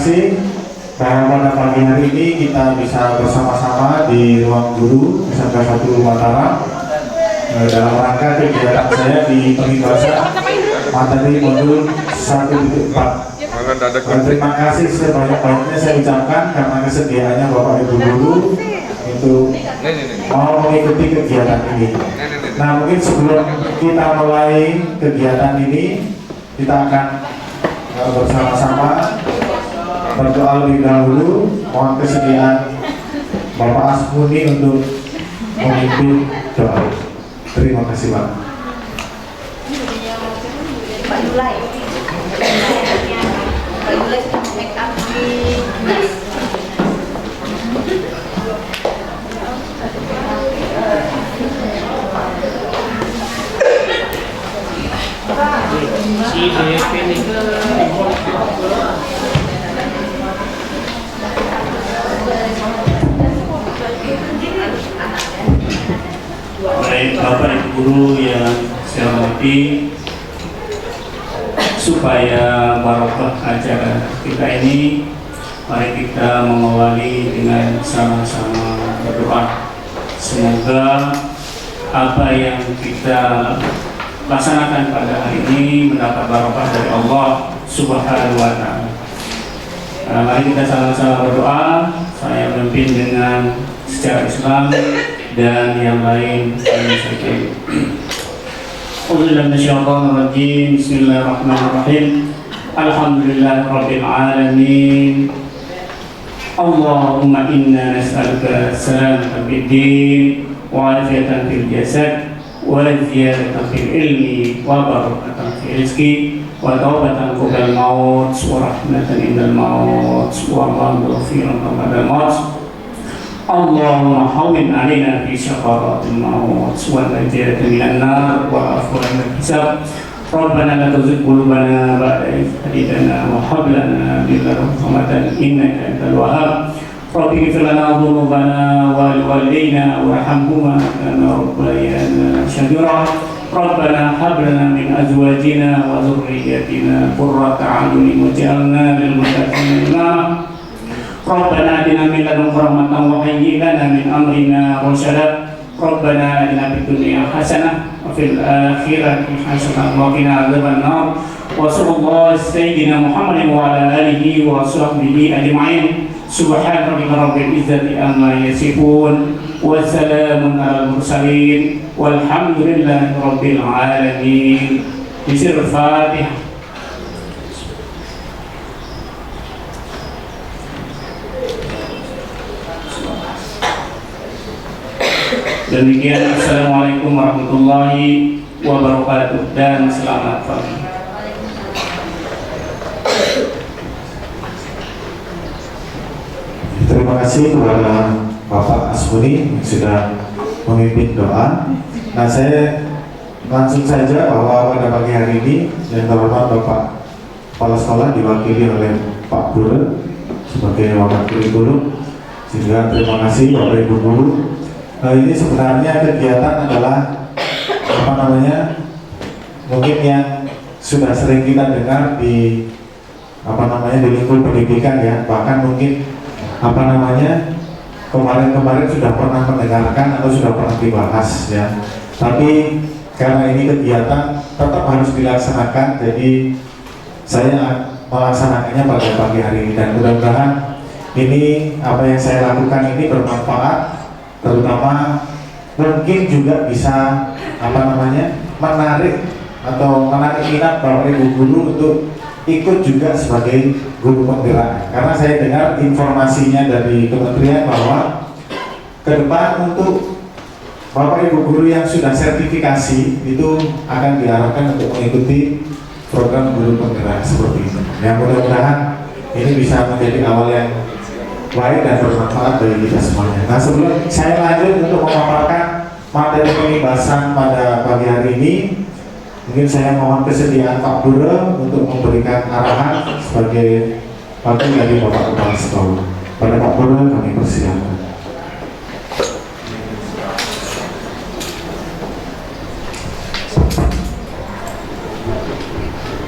kasih bahwa pada pagi hari ini kita bisa bersama-sama di ruang guru SMK 1 Mataram dalam rangka kegiatan saya di pengibasan materi modul 1.4. Terima kasih sebanyak-banyaknya saya ucapkan karena kesediaannya Bapak Ibu guru untuk mau mengikuti kegiatan ini. Nah, mungkin sebelum kita mulai kegiatan ini, kita akan bersama-sama berdoa lebih dahulu. Mohon kesediaan Bapak Asmuni untuk memimpin doa. Terima kasih Pak. Pak Yulai. Pak Yulai sudah make up di Baik Bapak Ibu guru yang saya hormati, supaya barokah acara kita ini, mari kita mengawali dengan sama-sama berdoa. Semoga apa yang kita laksanakan pada hari ini mendapat barokah dari Allah Subhanahu wa Ta'ala. Mari kita sama-sama berdoa. Saya memimpin dengan secara Islam dan yang lain saya sampaikan. Bismillahirrahmanirrahim. Alhamdulillahirabbil alamin. Allahumma inna nas'aluka salamatan fid din wa afiyatan fil jasad wa ziyadatan fil ilmi wa barakatan fil rizqi wa taubatan qabla al-maut wa rahmatan indal maut wa maghfiratan ba'da al-maut. Allahumma hawwin 'alaina fi syaqaratil maut wa najatan minan nar wa afwan min hisab. Rabbana la tuzigh qulubana ba'da idh hadaytana wa hab lana min ladunka rahmatan innaka antal wahhab. Rabbi ighfir lana dhunubana wa liwalidayna warhamhuma kama rabbayana shaghira. Rabbana hab lana min azwajina wa dhurriyyatina qurrata a'yunin waj'alna lil muttaqina imama. Rabbana atina min ladunka rahmatan wa hayyi' lana min amrina rashada. Rabbana atina fid dunya hasanah wa fil akhirati hasanah wa qina adzabannar. Wa sallallahu sayyidina Muhammadin wa ala alihi wa sahbihi ajma'in. Subhana rabbika rabbil izzati amma yasifun wa salamun alal mursalin walhamdulillahi rabbil alamin. Bismil Fatihah. Demikian, assalamualaikum warahmatullahi wabarakatuh dan selamat pagi. Terima kasih kepada Bapak Asmuni yang sudah memimpin doa. Nah, saya langsung saja bahwa pada pagi hari ini yang terhormat Bapak Kepala Sekolah diwakili oleh Pak Guru sebagai wakil kurikulum. Sehingga terima kasih Bapak Ibu guru. Nah, ini sebenarnya kegiatan adalah mungkin yang sudah sering kita dengar di di lingkup pendidikan ya, bahkan mungkin kemarin-kemarin sudah pernah mendengarkan atau sudah pernah dibahas ya. Tapi karena ini kegiatan tetap harus dilaksanakan, jadi saya melaksanakannya pada pagi hari ini dan mudah-mudahan ini apa yang saya lakukan ini bermanfaat, terutama mungkin juga bisa menarik minat Bapak Ibu guru untuk ikut juga sebagai guru penggerak. Karena saya dengar informasinya dari kementerian bahwa ke depan untuk Bapak Ibu guru yang sudah sertifikasi itu akan diarahkan untuk mengikuti program guru penggerak seperti ini. Yang mudah-mudahan ini bisa menjadi awal yang baik dan bermanfaat bagi kita semuanya. Nah, sebelum saya lanjut untuk memaparkan materi pembahasan pada pagi hari ini, mungkin saya mohon kesediaan Pak Guru untuk memberikan arahan sebagai wakil dari Bapak Kepala Sekolah. Pada Pak Guru kami persilakan.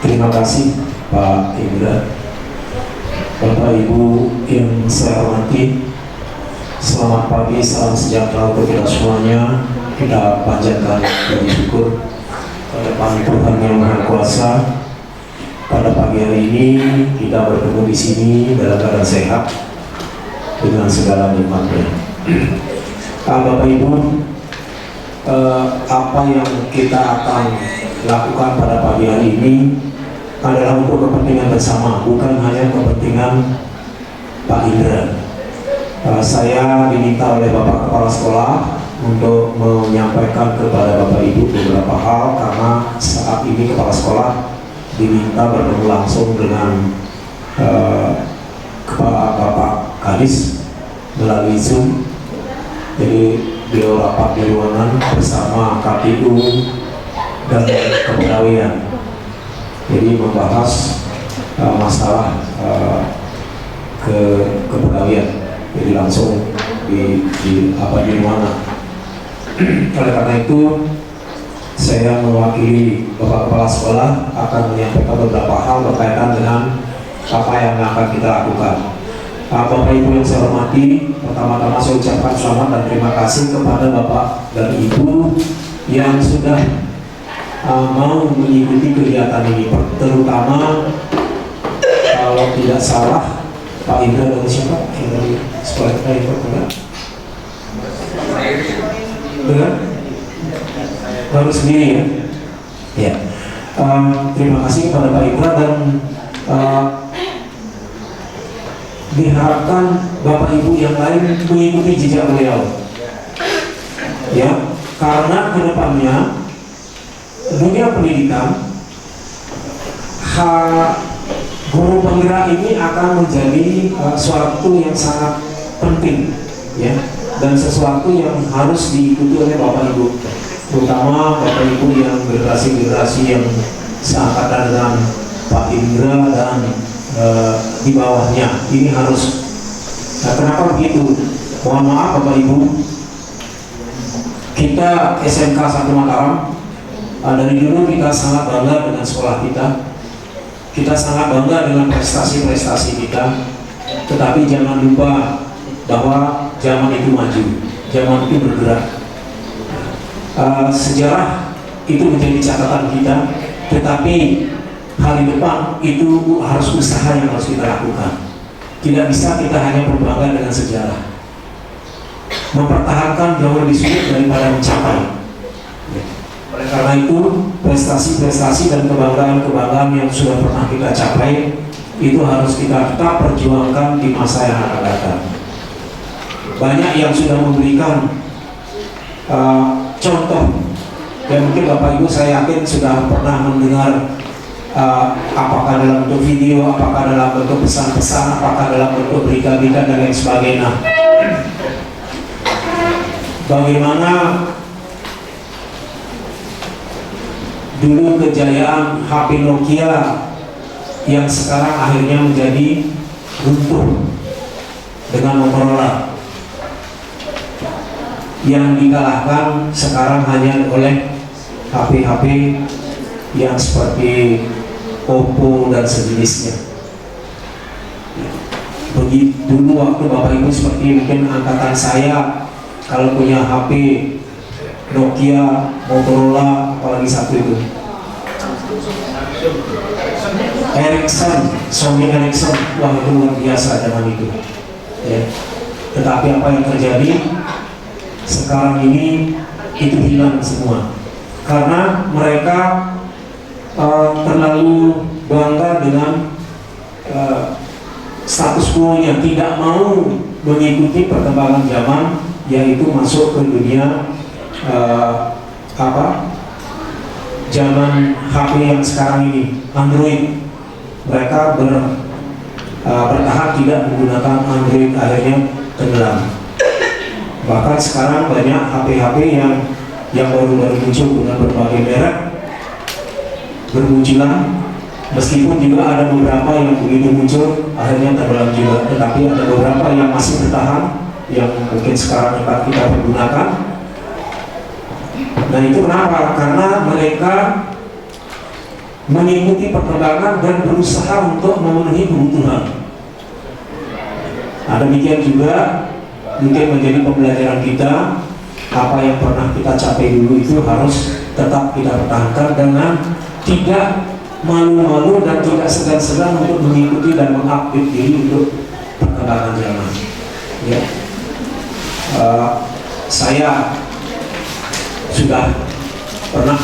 Terima kasih Pak Indra. Bapak Ibu yang saya hormati, selamat pagi, salam sejahtera untuk kita semuanya. Kita panjatkan puji syukur pada Tuhan Yang Maha Kuasa. Pada pagi hari ini kita bertemu di sini dalam keadaan sehat dengan segala nikmatnya. Bapak Ibu, apa yang kita akan lakukan pada pagi hari ini adalah untuk kepentingan bersama, bukan hanya kepentingan Pak Indra. Saya diminta oleh Bapak Kepala Sekolah untuk menyampaikan kepada Bapak Ibu beberapa hal, karena saat ini Kepala Sekolah diminta bertemu langsung dengan Bapak Kadis melalui Zoom. Jadi beliau rapat di ruangan bersama KPU dan kepegawaian. Jadi membahas masalah kepegawaian. Jadi langsung di ruangan. Oleh karena itu, saya mewakili Bapak Kepala Sekolah akan menyampaikan beberapa hal berkaitan dengan apa yang akan kita lakukan. Bapak Ibu yang saya hormati, pertama-tama saya ucapkan selamat dan terima kasih kepada Bapak dan Ibu yang sudah mau mengikuti kegiatan ini, terutama kalau tidak salah Pak Indra dari siapa? Dari sekolah kita ikut enggak? Dengan? Baru sendiri ya? Ya. Terima kasih kepada Pak Indra dan diharapkan Bapak Ibu yang lain mengikuti jejak beliau. Ya, karena kedepannya dunia pendidikan, guru penggerak ini akan menjadi suatu yang sangat penting, ya, dan sesuatu yang harus diikuti oleh Bapak Ibu, terutama Bapak Ibu yang generasi yang seangkatan dengan Pak Indra dan di bawahnya. Ini harus. Kenapa begitu? Mohon maaf Bapak Ibu, kita SMK 1 Mataram, dari dulu kita sangat bangga dengan sekolah kita. Kita sangat bangga dengan prestasi-prestasi kita. Tetapi jangan lupa bahwa zaman itu maju, zaman itu bergerak. Sejarah itu menjadi catatan kita, tetapi hari depan itu harus usaha yang harus kita lakukan. Tidak bisa kita hanya berbangga dengan sejarah. Mempertahankan jauh lebih sulit daripada mencapai. Oleh karena itu, prestasi-prestasi dan kebanggaan-kebanggaan yang sudah pernah kita capai itu harus kita tetap perjuangkan di masa yang akan datang. Banyak yang sudah memberikan contoh, dan mungkin Bapak Ibu saya yakin sudah pernah mendengar, apakah dalam bentuk video, apakah dalam bentuk pesan-pesan, apakah dalam bentuk berita-berita dan lain sebagainya. Bagaimana dulu kejayaan HP Nokia yang sekarang akhirnya menjadi runtuh dengan Motorola, yang dikalahkan sekarang hanya oleh HP-HP yang seperti Oppo dan sejenisnya. Begitu dulu waktu Bapak Ibu seperti mungkin angkatan saya, kalau punya HP Nokia, Motorola, apalagi satu itu Ericsson, Sony Ericsson, wah itu luar biasa zaman itu, ya. Tetapi apa yang terjadi sekarang ini itu hilang semua, karena mereka terlalu bangga dengan status quo-nya, tidak mau mengikuti perkembangan zaman, yaitu masuk ke dunia zaman HP yang sekarang ini, Android. Mereka bertahan tidak menggunakan Android, akhirnya tenggelam. Bahkan sekarang banyak HP-HP yang baru-baru muncul dengan berbagai merek bermunculan, meskipun juga ada beberapa yang begitu muncul akhirnya tenggelam juga, tetapi ada beberapa yang masih bertahan, yang mungkin sekarang kita pergunakan. Nah itu kenapa? Karena mereka mengikuti perkembangan dan berusaha untuk memenuhi kebutuhan. Nah, demikian juga mungkin menjadi pembelajaran kita, apa yang pernah kita capai dulu itu harus tetap kita pertahankan dengan tidak malu-malu dan tidak segan-segan untuk mengikuti dan mengupdate diri untuk perkembangan zaman. Ya. Saya sudah pernah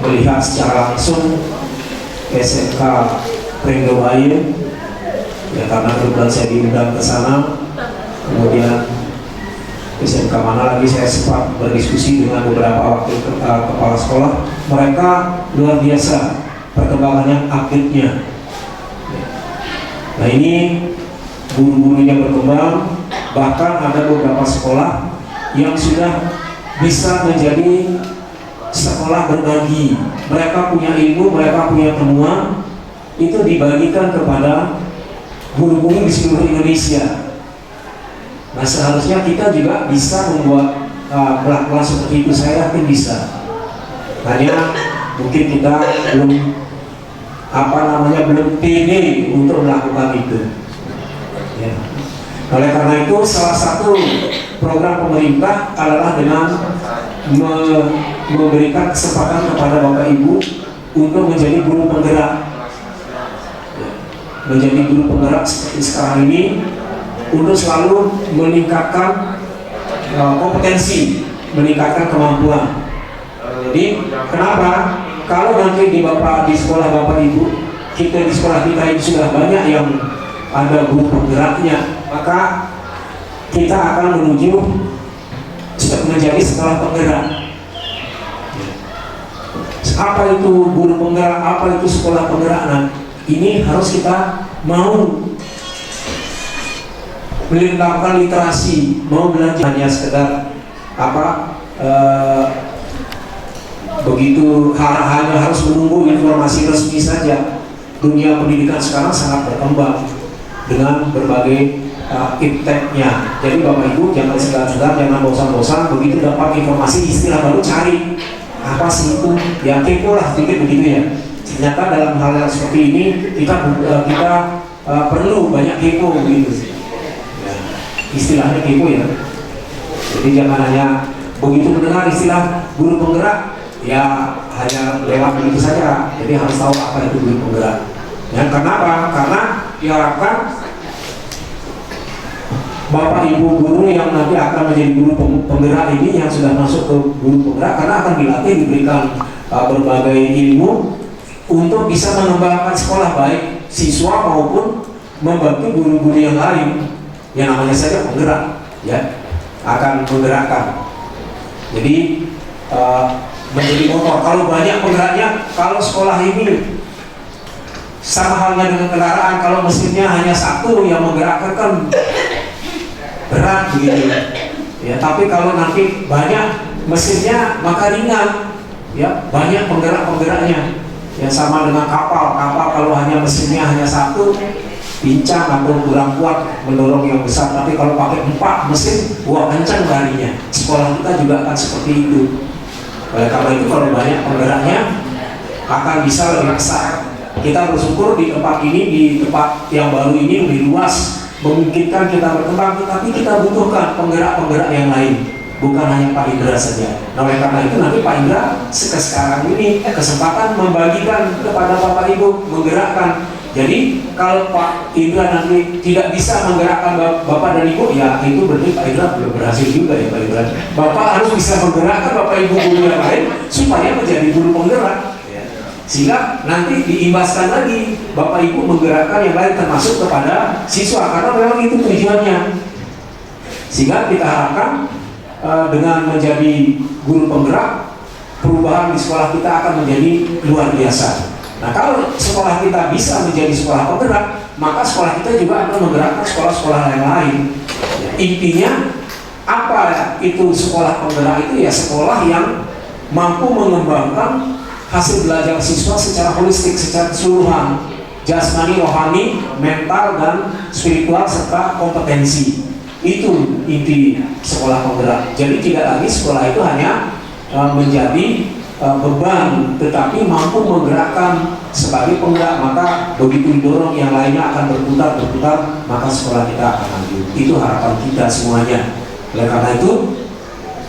melihat secara langsung SMK Pringgawayu, ya karena kebetulan saya diundang ke sana. Kemudian SMK mana lagi saya sempat berdiskusi dengan beberapa wakil kepala sekolah. Mereka luar biasa perkembangannya, update-nya. Nah ini guru-gurunya berkembang, bahkan ada beberapa sekolah yang sudah bisa menjadi sekolah berbagi. Mereka punya ilmu, mereka punya temuan, itu dibagikan kepada guru-guru di seluruh Indonesia. Nah seharusnya kita juga bisa membuat kelas seperti itu. Saya yakin bisa. Hanya mungkin kita belum pede untuk melakukan itu. Ya. Oleh karena itu salah satu program pemerintah adalah dengan memberikan kesempatan kepada Bapak Ibu untuk menjadi guru penggerak. Ya. Menjadi guru penggerak seperti sekarang ini, untuk selalu meningkatkan kompetensi, meningkatkan kemampuan. Jadi kenapa? Kalau nanti di sekolah Bapak Ibu, kita di sekolah kita ini sudah banyak yang ada guru penggeraknya, maka kita akan menuju menjadi sekolah penggerak. Apa itu guru penggerak? Apa itu sekolah penggerak? Nah, ini harus kita mau melakukan literasi, mau belajar, hanya sekedar begitu hanya harus menunggu informasi resmi saja. Dunia pendidikan sekarang sangat berkembang dengan berbagai ipteknya. Jadi Bapak Ibu jangan segan-segan, jangan bosan-bosan, begitu dapat informasi istilah baru cari apa sih itu, ya kepo lah sedikit begitu ya. Ternyata dalam hal yang seperti ini kita perlu banyak kepo begitu. Istilahnya kepo ya. Jadi jangan hanya begitu mendengar istilah guru penggerak ya hanya lewat begitu saja. Jadi harus tahu apa itu guru penggerak. Ya, kenapa? Karena diharapkan Bapak Ibu guru yang nanti akan menjadi guru penggerak ini yang sudah masuk ke guru penggerak, karena akan dilatih, diberikan berbagai ilmu untuk bisa mengembangkan sekolah baik siswa maupun membantu guru-guru yang lain. Yang namanya saja penggerak, ya akan menggerakkan. Jadi menjadi motor. Kalau banyak penggeraknya, kalau sekolah ini sama halnya dengan kendaraan, kalau mesinnya hanya satu yang menggerakkan kan berat begitu. Ya, tapi kalau nanti banyak mesinnya maka ringan. Ya, banyak penggerak-penggeraknya. Ya sama dengan kapal. Kapal kalau hanya mesinnya hanya satu, pincang atau kurang kuat mendorong yang besar. Tapi kalau pakai 4 mesin, wah kencang larinya. Sekolah kita juga akan seperti itu. Oleh karena itu kalau banyak penggeraknya akan bisa lebih besar. Kita bersyukur di tempat ini, di tempat yang baru ini lebih luas, memungkinkan kita berkembang. Tapi kita butuhkan penggerak-penggerak yang lain, bukan hanya Pak Indra saja. Nah, oleh karena itu nanti Pak Indra sekarang ini kesempatan membagikan kepada Bapak Ibu, menggerakkan. Jadi kalau Pak Indra nanti tidak bisa menggerakkan Bapak dan Ibu, ya itu berarti Pak Indra belum berhasil juga ya Pak Indra. Bapak harus bisa menggerakkan Bapak Ibu guru yang lain supaya menjadi guru penggerak, sehingga nanti diimbaskan lagi Bapak Ibu menggerakkan yang lain termasuk kepada siswa, karena memang itu tujuannya. Sehingga kita harapkan dengan menjadi guru penggerak, perubahan di sekolah kita akan menjadi luar biasa. Nah, kalau sekolah kita bisa menjadi sekolah penggerak, maka sekolah kita juga akan menggerakkan sekolah-sekolah yang lain. Intinya apa itu sekolah penggerak itu? Ya sekolah yang mampu mengembangkan hasil belajar siswa secara holistik, secara keseluruhan, jasmani, rohani, mental, dan spiritual serta kompetensi. Itu inti sekolah penggerak. Jadi tidak lagi sekolah itu hanya menjadi beban, tetapi mampu menggerakkan sebagai penggerak, maka begitu didorong yang lainnya akan berputar, maka sekolah kita akan maju. Itu harapan kita semuanya. Oleh karena itu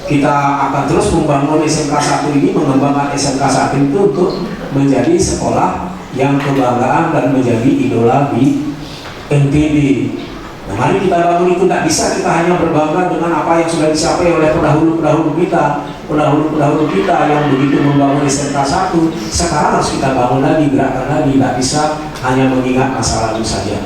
kita akan terus membangun SMK 1 ini, mengembangkan SMK 1 itu untuk menjadi sekolah yang kebanggaan dan menjadi idola di NTB. Nah, mari kita bangun itu. Tidak bisa kita hanya berbangga dengan apa yang sudah dicapai oleh pendahulu kita yang begitu membangun SMK 1. Sekarang harus kita bangun lagi, gerakan lagi. Tidak bisa hanya mengingat masa lalu saja.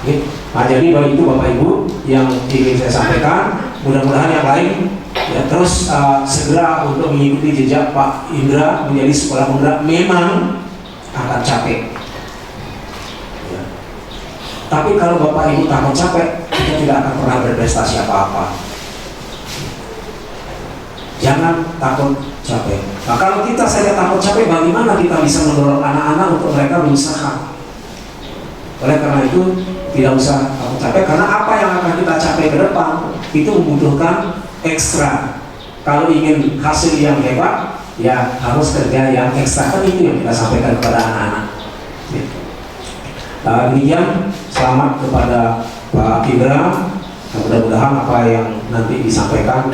Oke? Nah, jadi itu Bapak Ibu yang ingin saya sampaikan. Mudah-mudahan yang lain ya terus segera untuk mengikuti jejak Pak Indra menjadi sekolah penggerak. Memang akan capek ya. Tapi kalau Bapak Ibu takut capek, kita tidak akan pernah berprestasi apa-apa. Jangan takut capek. Nah, kalau kita saja takut capek, bagaimana kita bisa mendorong anak-anak untuk mereka berusaha? Oleh karena itu tidak usah takut capek, karena apa yang akan kita capai ke depan itu membutuhkan ekstra. Kalau ingin hasil yang hebat, ya harus kerja yang ekstra. Kan itu yang kita sampaikan kepada anak-anak. Demikian, selamat kepada Pak Indra. Mudah-mudahan apa yang nanti disampaikan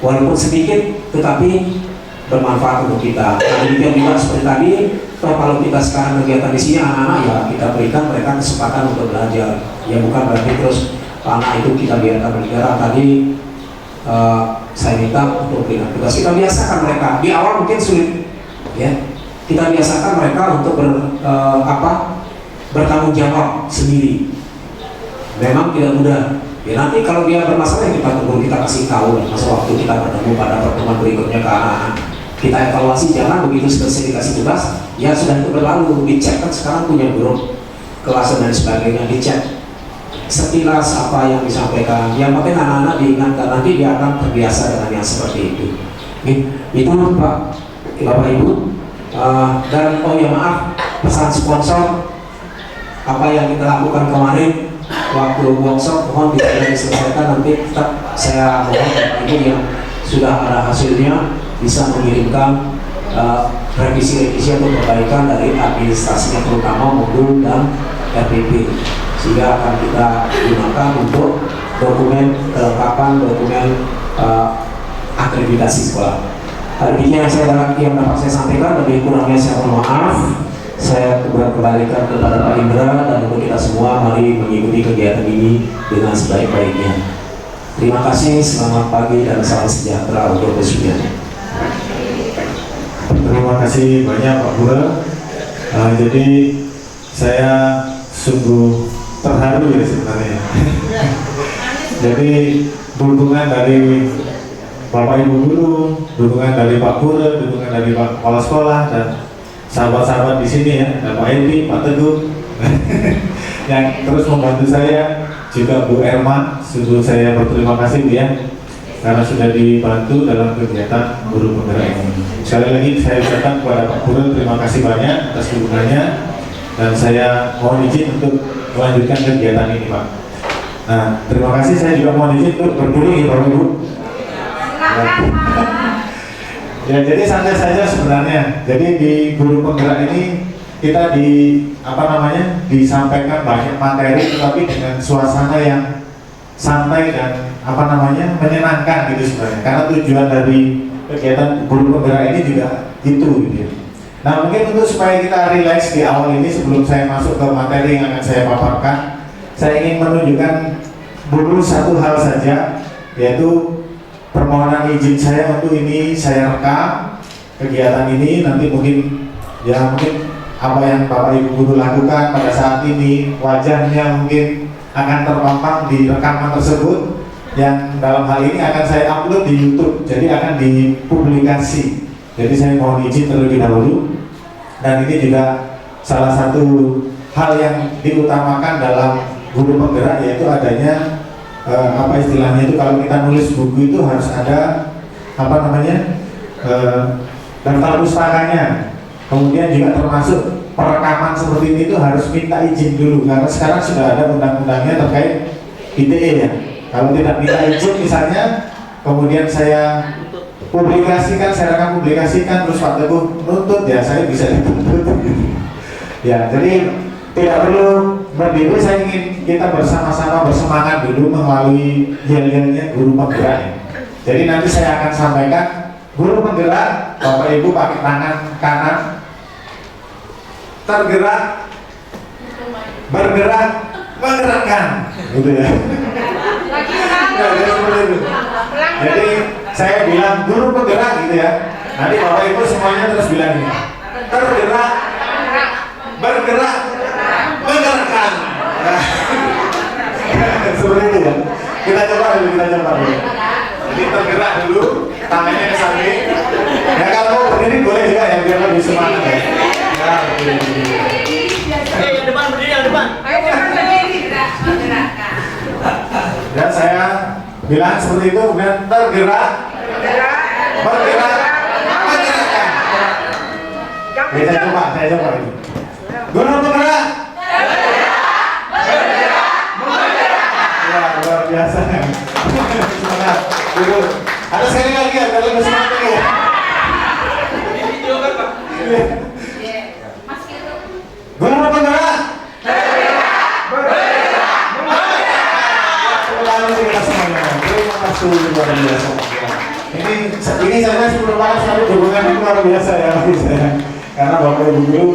walaupun sedikit tetapi bermanfaat untuk kita. Demikian juga seperti tadi, kalau kita sekarang kegiatan di sini anak-anak, ya kita berikan mereka kesempatan untuk belajar. Ya bukan berarti terus anak itu kita biarkan berbicara. Tadi saya minta untuk berikan tugas. Kita biasakan mereka. Di awal mungkin sulit, ya. Kita biasakan mereka untuk bertanggung jawab sendiri. Memang tidak mudah. Ya nanti kalau dia bermasalah kita tunggu, kita kasih tahu masa waktu kita bertemu pada pertemuan berikutnya ke anak-anak. Kita evaluasi, jangan begitu selesai dikasih tugas, ya sudah itu berlalu, dicek. Kan sekarang punya grup kelas dan sebagainya, dicek sekilas apa yang disampaikan. Yang penting anak-anak diingatkan, nanti dia akan terbiasa dengan yang seperti itu. Itu Bapak Ibu. Dan oh ya maaf, pesan sponsor apa yang kita lakukan kemarin waktu workshop, mohon bisa diselesaikan. Nanti tetap saya mohon Bapak Ibu yang sudah ada hasilnya bisa mengirimkan revisi-revisi atau perbaikan dari administrasinya, terutama modul dan RPP, sehingga akan kita gunakan untuk dokumen kelengkapan, dokumen akreditasi sekolah. Demikian yang dapat saya sampaikan. Lebih kurangnya saya mohon maaf. Saya kembalikan kepada Pak Indra, dan untuk kita semua mari mengikuti kegiatan ini dengan sebaik-baiknya. Terima kasih, selamat pagi dan salam sejahtera untuk semuanya. Terima kasih banyak Pak Bura. Jadi saya sungguh terharu ya sebenarnya. Jadi dukungan dari Bapak Ibu guru, dukungan dari Pak Bura, dukungan dari Pak Kepala Sekolah dan sahabat-sahabat di sini ya, dan Pak Edi, Pak Teguh yang terus membantu saya, juga Bu Erma. Sungguh saya berterima kasih Bu ya, karena sudah dibantu dalam kegiatan guru penggerak ini. Sekali lagi saya ucapkan kepada Pak Guru terima kasih banyak atas dukungannya, dan saya mohon izin untuk melanjutkan kegiatan ini Pak. Nah, terima kasih. Saya juga mohon izin untuk berdiri Bapak Ibu. Ya, jadi santai saja sebenarnya. Jadi di guru penggerak ini kita disampaikan banyak materi, tetapi dengan suasana yang santai dan menyenangkan gitu sebenarnya. Karena tujuan dari kegiatan guru penggerak ini juga itu gitu. Nah, mungkin untuk supaya kita relax di awal ini sebelum saya masuk ke materi yang akan saya paparkan, saya ingin menunjukkan dulu satu hal saja, yaitu permohonan izin saya untuk ini saya rekam kegiatan ini. Nanti mungkin apa yang Bapak Ibu guru lakukan pada saat ini, wajahnya mungkin akan terpampang di rekaman tersebut, yang dalam hal ini akan saya upload di YouTube, jadi akan dipublikasi. Jadi saya mohon izin terlebih dahulu. Dan ini juga salah satu hal yang diutamakan dalam guru penggerak, yaitu adanya istilahnya itu, kalau kita nulis buku itu harus ada daftar pustakanya. Kemudian juga termasuk perekaman seperti ini itu harus minta izin dulu, karena sekarang sudah ada undang-undangnya terkait ITE ya. Kalau tidak minta izin misalnya, kemudian saya publikasikan, saya rekam publikasikan, terus Pak Teguh nuntut, ya saya bisa dituntut. Ya, jadi tidak perlu berdiri. Saya ingin kita bersama-sama bersemangat dulu melalui yel-yelnya guru penggerak ya. Jadi nanti saya akan sampaikan guru penggerak, Bapak Ibu pakai tangan kanan, tergerak, bergerak, menggerakkan, gitu ya. Ya, jadi seperti itu. Jadi saya bilang guru penggerak gitu ya. Nanti Bapak Ibu semuanya terus bilang ini, tergerak, bergerak, menggerakkan. Nah, seperti itu ya. Kita coba dulu. Jadi tergerak dulu, tangannya ke samping. Ya kalau mau berdiri boleh juga ya, biar lebih semangat ya. Ya, berdiri. Yang depan berdiri, yang depan. Dan saya bilang seperti itu, kemudian tergerak, bergerak, menggerakkan. Ya, saya coba ini. Guru penggerak. Ya, luar biasa. Semangat. Guru. Ada sekali lagi ya, kalau lebih semangat lagi ya. Ini video kan Pak? Guru penggerak. Kita semuanya. Terima kasih luar biasa. Ini saya 10 malam satu dukungan itu luar biasa ya bagi saya. Karena Bapak Ibu guru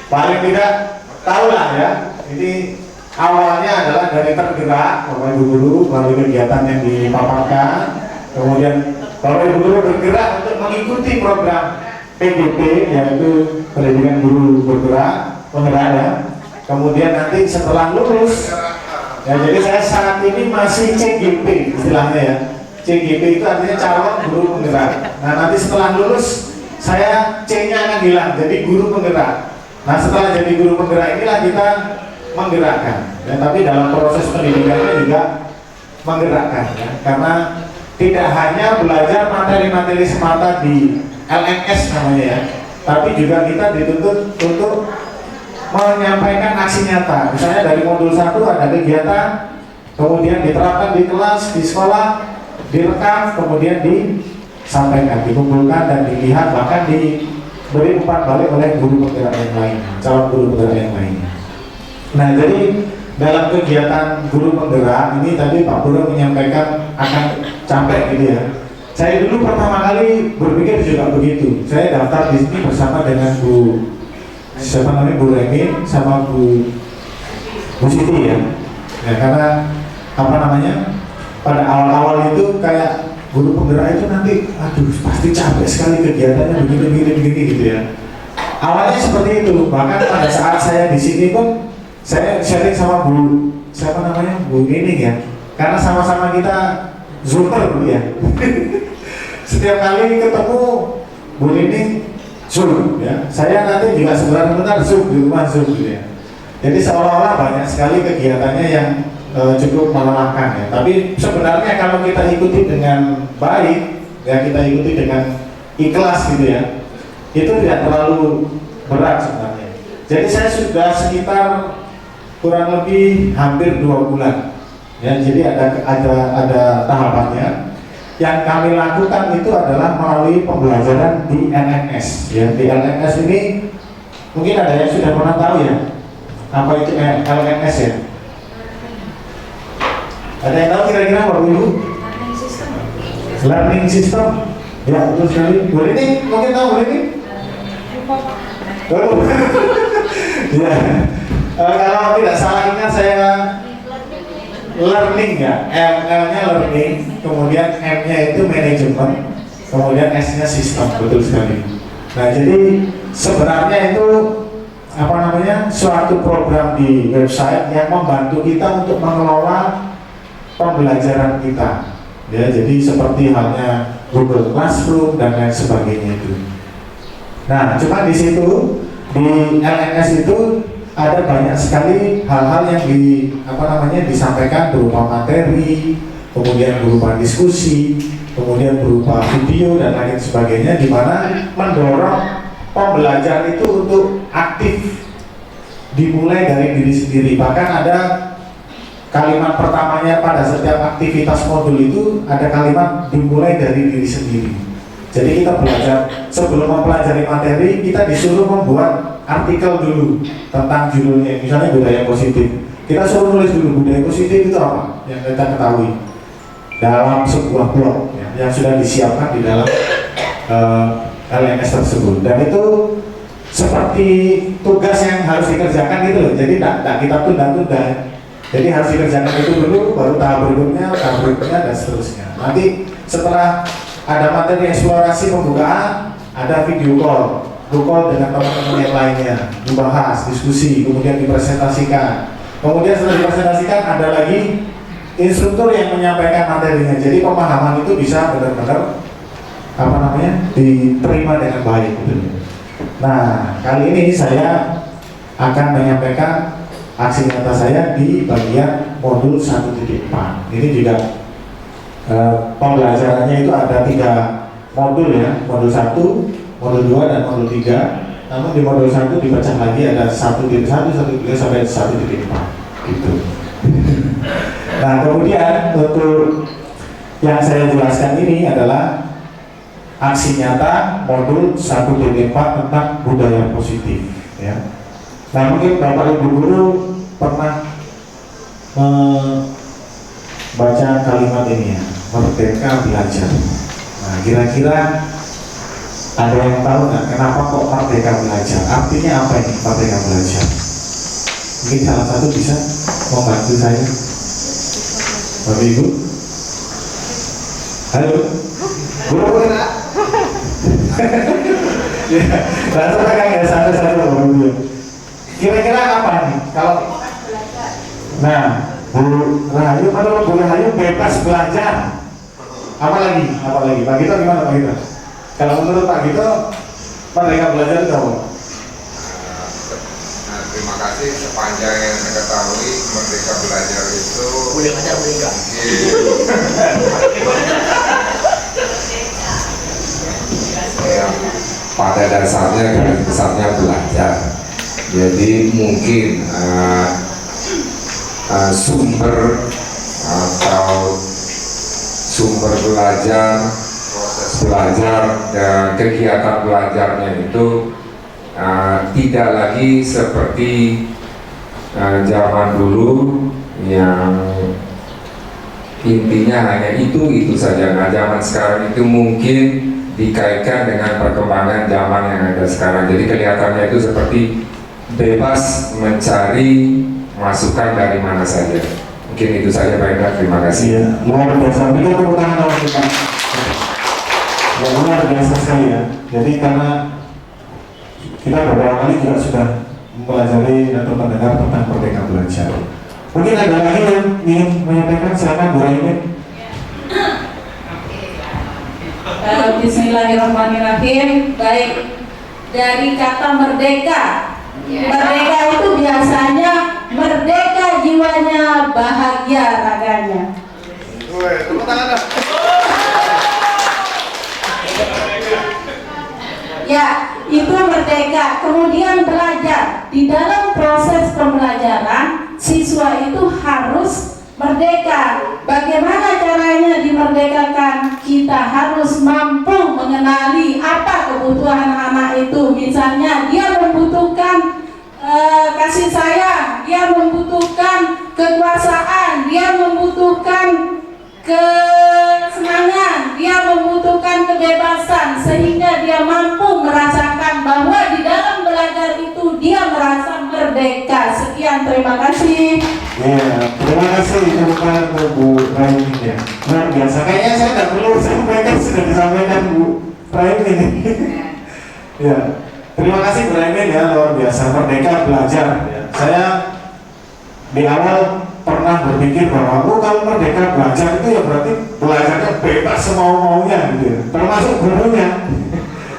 paling tidak tahu lah ya. Ini awalnya adalah dari tergerak Bapak Ibu guru melalui kegiatan yang dipaparkan. Kemudian Bapak Ibu guru bergerak untuk mengikuti program PGP yaitu pendidikan guru bergerak penggerak ya. Kemudian nanti setelah lulus ya, jadi saya saat ini masih CGP istilahnya ya. CGP itu artinya calon guru penggerak. Nah nanti setelah lulus saya C-nya akan hilang jadi guru penggerak. Nah setelah jadi guru penggerak inilah kita menggerakkan ya, tapi dalam proses pendidikannya juga menggerakkan ya. Karena tidak hanya belajar materi-materi semata di LMS namanya ya, tapi juga kita dituntut untuk menyampaikan aksi nyata. Misalnya dari modul 1 ada kegiatan, kemudian diterapkan di kelas, di sekolah, direkam, kemudian disampaikan, dikumpulkan dan dilihat, bahkan diberi umpan balik oleh guru penggerak yang lain, calon guru penggerak yang lain. Nah, jadi dalam kegiatan guru penggerak ini tadi Pak Guru menyampaikan akan capek gitu ya. Saya dulu pertama kali berpikir juga begitu. Saya daftar di sini bersama dengan siapa namanya Bu Remi sama Bu Siti ya. Ya karena apa namanya pada awal-awal itu kayak guru penggerak itu nanti aduh pasti capek sekali kegiatannya begini gitu ya. Awalnya seperti itu, bahkan pada saat saya di sini pun saya sharing sama Bu siapa namanya Bu Nining ya, karena sama-sama kita zoomer dulu ya. Setiap kali ketemu Bu Nining Zoom ya, saya nanti juga sebentar Zoom di rumah Zoom gitu ya. Jadi seolah-olah banyak sekali kegiatannya yang cukup melelahkan ya. Tapi sebenarnya kalau kita ikuti dengan baik ya, kita ikuti dengan ikhlas gitu ya, itu tidak terlalu berat sebenarnya. Jadi saya sudah sekitar kurang lebih hampir 2 bulan ya. Jadi ada tahapannya. Yang kami lakukan itu adalah melalui pembelajaran di LMS ya. Di LMS ini mungkin ada yang sudah pernah tahu ya apa itu LMS ya. Ada yang tahu kira-kira Bapak Ibu? Learning system. Ya betul sekali. Boleh nih mungkin tahu boleh nih? Ya. Kalau tidak salah ingat saya learning ya, L-nya learning, kemudian M-nya itu manajemen, kemudian S-nya sistem, betul sekali. Nah jadi sebenarnya itu apa namanya suatu program di website yang membantu kita untuk mengelola pembelajaran kita. Ya jadi seperti halnya Google Classroom dan lain sebagainya itu. Nah cuma di situ di LMS itu ada banyak sekali hal-hal yang disampaikan berupa materi, kemudian berupa diskusi, kemudian berupa video dan lain sebagainya, di mana mendorong pembelajar itu untuk aktif dimulai dari diri sendiri. Bahkan ada kalimat pertamanya pada setiap aktivitas modul itu ada kalimat dimulai dari diri sendiri. Jadi kita belajar sebelum mempelajari materi, kita disuruh membuat artikel dulu tentang judulnya, misalnya budaya positif. Kita suruh nulis dulu budaya positif itu apa yang kita ketahui dalam sebuah blog ya, yang sudah disiapkan di dalam LMS tersebut, dan itu seperti tugas yang harus dikerjakan gitu loh. Jadi tak kita tunda-tunda. Jadi harus dikerjakan itu dulu, baru tahap berikutnya, dan seterusnya. Nanti setelah ada materi eksplorasi pembukaan, ada video call dengan teman-teman yang lainnya, dibahas, diskusi, kemudian dipresentasikan. Kemudian setelah dipresentasikan ada lagi instruktur yang menyampaikan materinya. Jadi pemahaman itu bisa benar-benar diterima dengan baik gitu. Nah, kali ini saya akan menyampaikan aksi nyata saya di bagian modul 1.4. Ini juga pembelajarannya itu ada 3 modul ya, modul 1, modul 2, dan modul 3. Namun di modul 1 dipecah lagi ada 1.1, 1.3 sampai 1.4 gitu. Nah, kemudian untuk yang saya jelaskan ini adalah aksi nyata modul 1.4 tentang budaya positif ya. Nah, mungkin Bapak Ibu Guru pernah membaca kalimat ini ya, merdeka belajar. Nah, kira-kira ada yang tahu nggak kenapa kok merdeka belajar? Artinya apa ini merdeka belajar? Mungkin salah satu bisa membantu saya, Bapak Ibu. Halo, Guru. Ya, langsung kan ya satu-satu Bapak. Kira-kira apa nih? Kalau Bu Rahayu, menurut Bu Rahayu bebas belajar. Apa lagi? Pak Gito gimana Pak Gito? Kalau menurut Pak Gito, merdeka belajar itu apa? Terima kasih. Sepanjang yang saya ketahui, merdeka belajar itu Boleh belajar mereka. Ya, pada dasarnya garis besarnya belajar. Jadi mungkin sumber belajar, proses belajar dan kegiatan belajarnya itu tidak lagi seperti zaman dulu yang intinya hanya itu saja. Nah, zaman sekarang itu mungkin dikaitkan dengan perkembangan zaman yang ada sekarang. Jadi kelihatannya itu seperti bebas mencari masukan dari mana saja. Mungkin itu saja Pak Indra, terima kasih. Iya, luar biasa. Berikan tepuk tangan awal kita. Ya, luar biasa sekali ya. Jadi karena kita beberapa kali juga sudah mempelajari atau mendengar tentang merdeka belajar. Mungkin ada lagi yang ingin menyampaikan, silakan Bu Raini. Bismillahirrahmanirrahim. Baik, dari kata merdeka. Merdeka itu biasanya merdeka jiwanya, bahagia raganya. Tepuk tangan. Ya, itu merdeka. Kemudian belajar. Di dalam proses pembelajaran, siswa itu harus merdeka. Bagaimana caranya dimerdekakan? Kita harus mampu mengenali apa kebutuhan anak itu. Misalnya dia membutuhkan kasih sayang, dia membutuhkan kekuasaan, dia membutuhkan kesenangan, dia membutuhkan kebebasan, sehingga dia mampu merasakan bahwa di dalam belajar itu dia merasa merdeka. Sekian, terima kasih. Ya, terima kasih teman-teman Bu Raini ya. Luar biasa. Kayaknya saya tidak perlu sampaikan, sudah disampaikan Bu Raini. Ya, terima kasih Bu Raini ya, luar biasa. Merdeka belajar. Ya. Saya di awal pernah berpikir bahwa kalau merdeka belajar itu ya berarti belajarnya bebas semau-maunya gitu ya. Termasuk gurunya.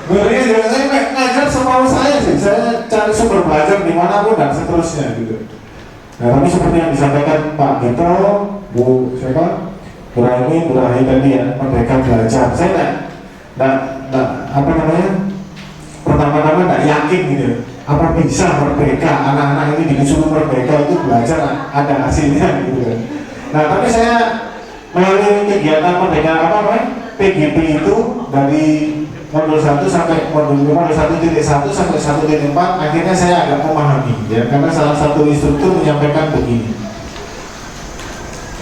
Gurunya juga saya ngajar semau saya sih. Saya cari sumber belajar dimanapun dan seterusnya gitu. Nah, tapi seperti yang disampaikan Pak Gito, Bu siapa? Bu Raini tadi ya, merdeka belajar. Saya pertama-tama nggak yakin gitu. Apa bisa merdeka, anak-anak ini disuruh merdeka itu belajar ada hasilnya gitu kan. Nah, tapi saya melalui kegiatan merdeka PGP itu dari modul 1 sampai modul 1.1 sampai 1.4 akhirnya saya agak memahami ya, karena salah satu instruktur menyampaikan begini.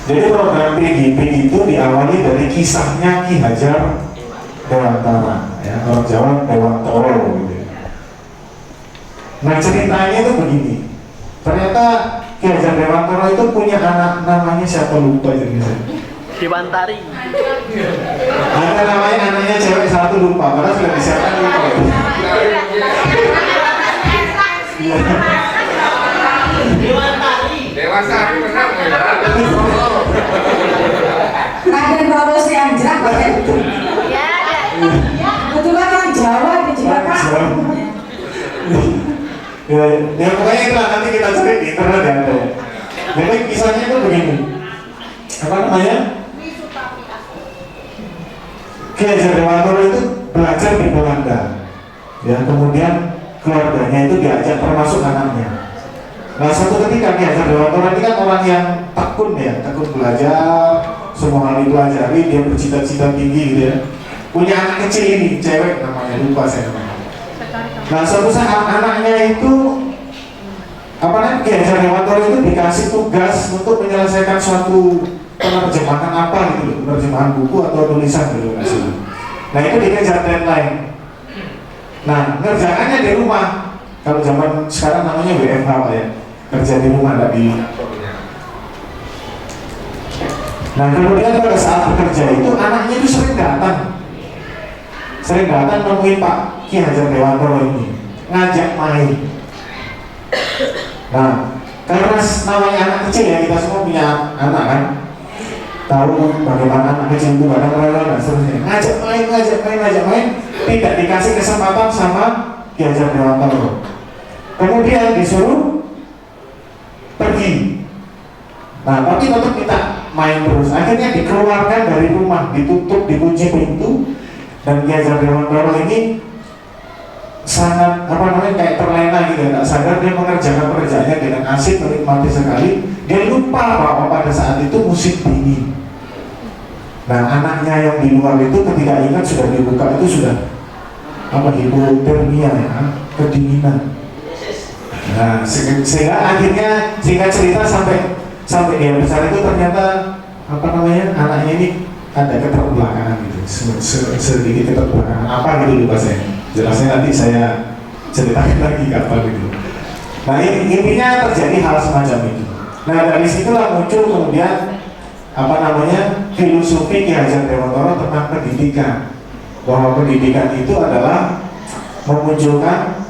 Jadi program PGP itu diawali dari kisahnya Ki Hajar Dewantara, ya, orang Jawa Dewantoro gitu. Nah ceritanya itu begini, ternyata Ki Hajar Dewantoro itu punya anak namanya siapa lupa jadi saya. Dewantari. Ada namanya anaknya cewek satu lupa, karena sudah disiapkan lupa. Dewantari. Dewasa aku menang ya. Raden Roro Sianjak Ya, kebetulan orang Jawa di Jawa. Ya pokoknya itu lah, nanti kita cari di internet ya ada. Jadi kisahnya itu begini, apa namanya? Ki Hajar Dewantoro itu belajar di Belanda, ya, kemudian keluarganya itu diajak termasuk anaknya. Nah suatu ketika Ki Hajar Dewantoro ini kan orang yang tekun ya, tekun belajar, semua hal dipelajari, dia bercita-cita tinggi gitu ya. Punya anak kecil ini, cewek namanya, lupa saya namanya. Nah suatu saat anaknya itu apa namanya, Ki Hajar Dewantoro itu dikasih tugas untuk menyelesaikan suatu penerjemahan apa gitu, penerjemahan buku atau tulisan gitu kasih. Nah itu dikejar deadline. Nah ngerjakannya di rumah. Kalau zaman sekarang namanya WFH Pak ya, kerja di rumah nggak di. Nah kemudian pada saat bekerja itu anaknya itu sering datang nemuin Pak Ki Hajar Dewantoro ini, ngajak main. Nah karena namanya anak kecil ya, kita semua punya anak kan, tahu bagaimana anak kecil itu kadang rela dan seterusnya, ngajak main, tidak dikasih kesempatan sama Ki Hajar Dewantoro. Kemudian disuruh pergi. Nah tapi tetap kita main terus. Akhirnya dikeluarkan dari rumah, ditutup, dikunci pintu, dan Ki Hajar Dewantoro ini sangat apa namanya kayak terlena gitu, tak sadar dia mengerjakan pekerjaannya dengan asik, menikmati sekali. Dia lupa bahwa pada saat itu musim dingin. Nah anaknya yang di luar itu ketika ingat sudah dibuka itu sudah apa, hipotermia ya, kedinginan. Nah sehingga akhirnya singkat cerita sampai dia besar itu ternyata apa namanya, anaknya ini ada keterbelakangan gitu, sedikit keterbelakangan apa gitu lupa saya. Jelasnya nanti saya ceritakan lagi kapan gitu. Nah intinya terjadi hal semacam itu. Nah dari situlah muncul kemudian apa namanya, filosofi Ki Hajar Dewantoro tentang pendidikan, bahwa pendidikan itu adalah memunculkan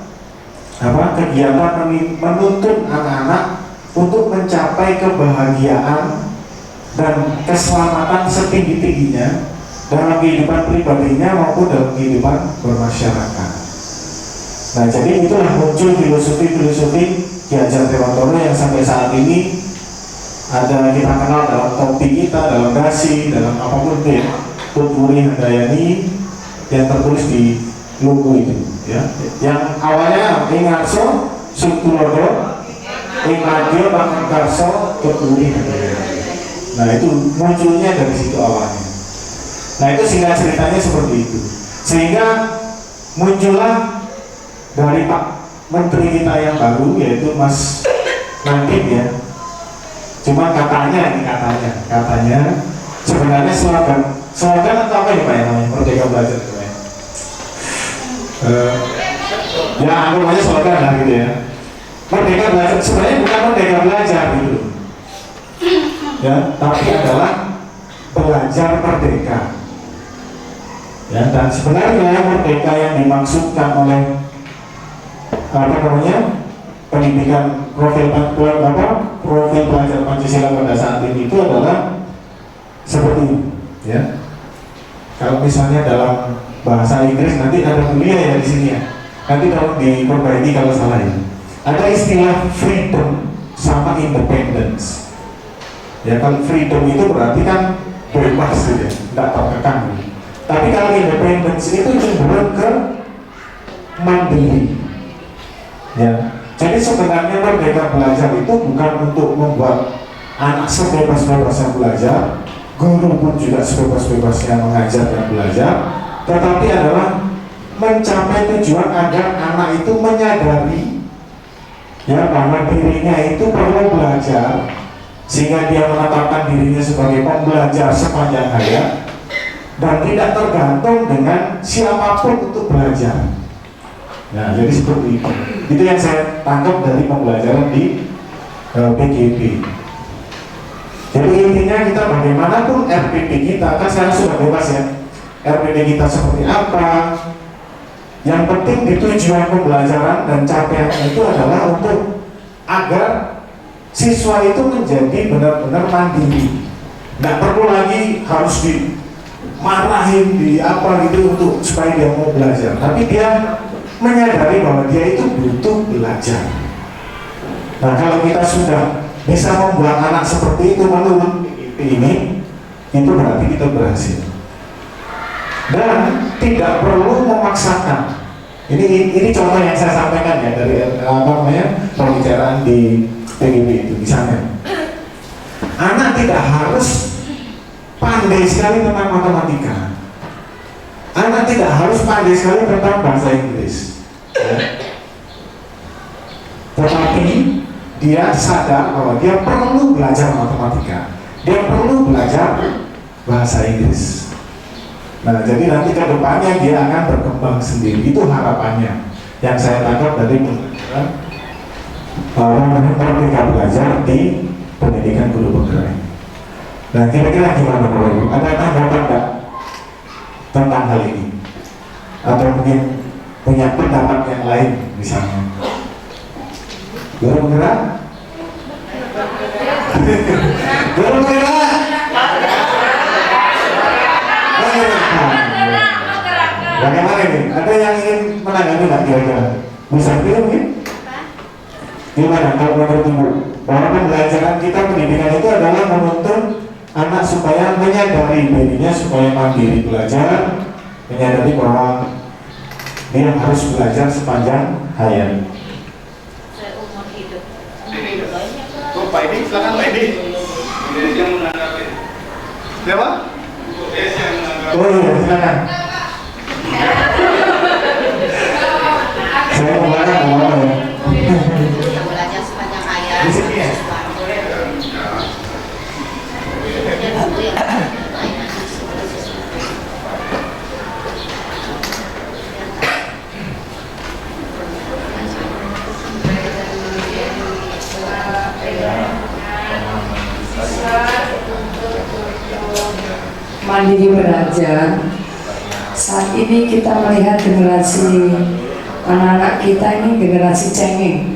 apa, kegiatan menuntun anak-anak untuk mencapai kebahagiaan dan keselamatan setinggi-tingginya dalam kehidupan pribadinya maupun dalam kehidupan bermasyarakat. Nah jadi itulah muncul filosofi-filosofi Ki Hajar Dewantoro yang sampai saat ini ada kita kenal dalam topi kita, dalam dasi, dalam apapun itu ya, Tuturi Handayani yang tertulis di logo itu ya, yang awalnya Ingarso Sutulodo Ingadio Bangkarso Tuturi Handayani. Nah itu munculnya dari situ awalnya. Nah itu singkat ceritanya seperti itu, sehingga muncullah dari Pak Menteri kita yang baru yaitu Mas Nadiem ya. Cuma katanya sebenarnya slogan atau apa ya Pak yang namanya Merdeka Belajar itu ya. Ya aku namanya slogan lah gitu ya. Merdeka Belajar sebenarnya bukan Merdeka Belajar gitu ya, tapi adalah belajar merdeka ya. Dan sebenarnya merdeka yang dimaksudkan oleh apa namanya, pendidikan profil pelajar Pancasila pada saat ini itu adalah seperti ini ya. Kalau misalnya dalam bahasa Inggris nanti ada kuliah ya di sini ya, nanti kalau diperbaiki kalau salah ya, ada istilah freedom sama independence ya. Kalau freedom itu berarti kan bebas gitu ya, tidak terkekang. Tapi kalau independence itu cenderung ke mandiri ya. Jadi sebenarnya Merdeka Belajar itu bukan untuk membuat anak sebebas-bebasnya belajar, guru pun juga sebebas-bebasnya mengajar dan belajar, tetapi adalah mencapai tujuan agar anak itu menyadari ya bahwa dirinya itu perlu belajar, sehingga dia menetapkan dirinya sebagai pembelajar sepanjang hayat dan tidak tergantung dengan siapapun untuk belajar. Nah, jadi seperti itu. Itu yang saya tangkap dari pembelajaran di PGB. Jadi intinya kita bagaimanapun RPP kita, kan sekarang sudah bebas ya, RPP kita seperti apa, yang penting di tujuan pembelajaran dan capaiannya itu adalah untuk agar siswa itu menjadi benar-benar mandiri. Nggak perlu lagi harus dimarahin di apa gitu untuk supaya dia mau belajar, tapi dia menyadari bahwa dia itu butuh belajar. Nah, kalau kita sudah bisa membuat anak seperti itu menurut ini, itu berarti kita berhasil. Dan tidak perlu memaksakan. Ini contoh yang saya sampaikan ya dari pembicaraan di PGB itu. Misalnya, anak tidak harus pandai sekali tentang matematika. Anak tidak harus pandai sekali tentang bahasa Inggris. Ya. Tetapi dia sadar bahwa dia perlu belajar matematika, dia perlu belajar bahasa Inggris. Nah, jadi nanti ke depannya dia akan berkembang sendiri. Itu harapannya yang saya tangkap dari Merdeka Belajar di pendidikan guru bergerak. Nah, kira-kira gimana Bapak Ibu? Ada tanggapan nggak tentang hal ini? Atau mungkin punya pendapat yang lain misalnya? Guru bergerak? Guru bergerak? Bagaimana ini? Ada yang ingin menanggapi nggak kira-kira? Bisa pilih mungkin? Gimana kalau menurut Ibu? Bahwa pembelajaran kita pendidikan itu adalah menuntun anak supaya menyadari dirinya, supaya mandiri belajar, menyadari bahwa dia harus belajar sepanjang hayat. Seumur hidup. Pak Edi, silakan Pak Edi. Yang menanggapi. Siapa? Oh iya, silakan. Saya mau belajar apa ya? Kita belajar sepanjang hayat. Di sini ya? Mandiri belajar. Saat ini kita melihat generasi anak-anak kita ini generasi cengeng,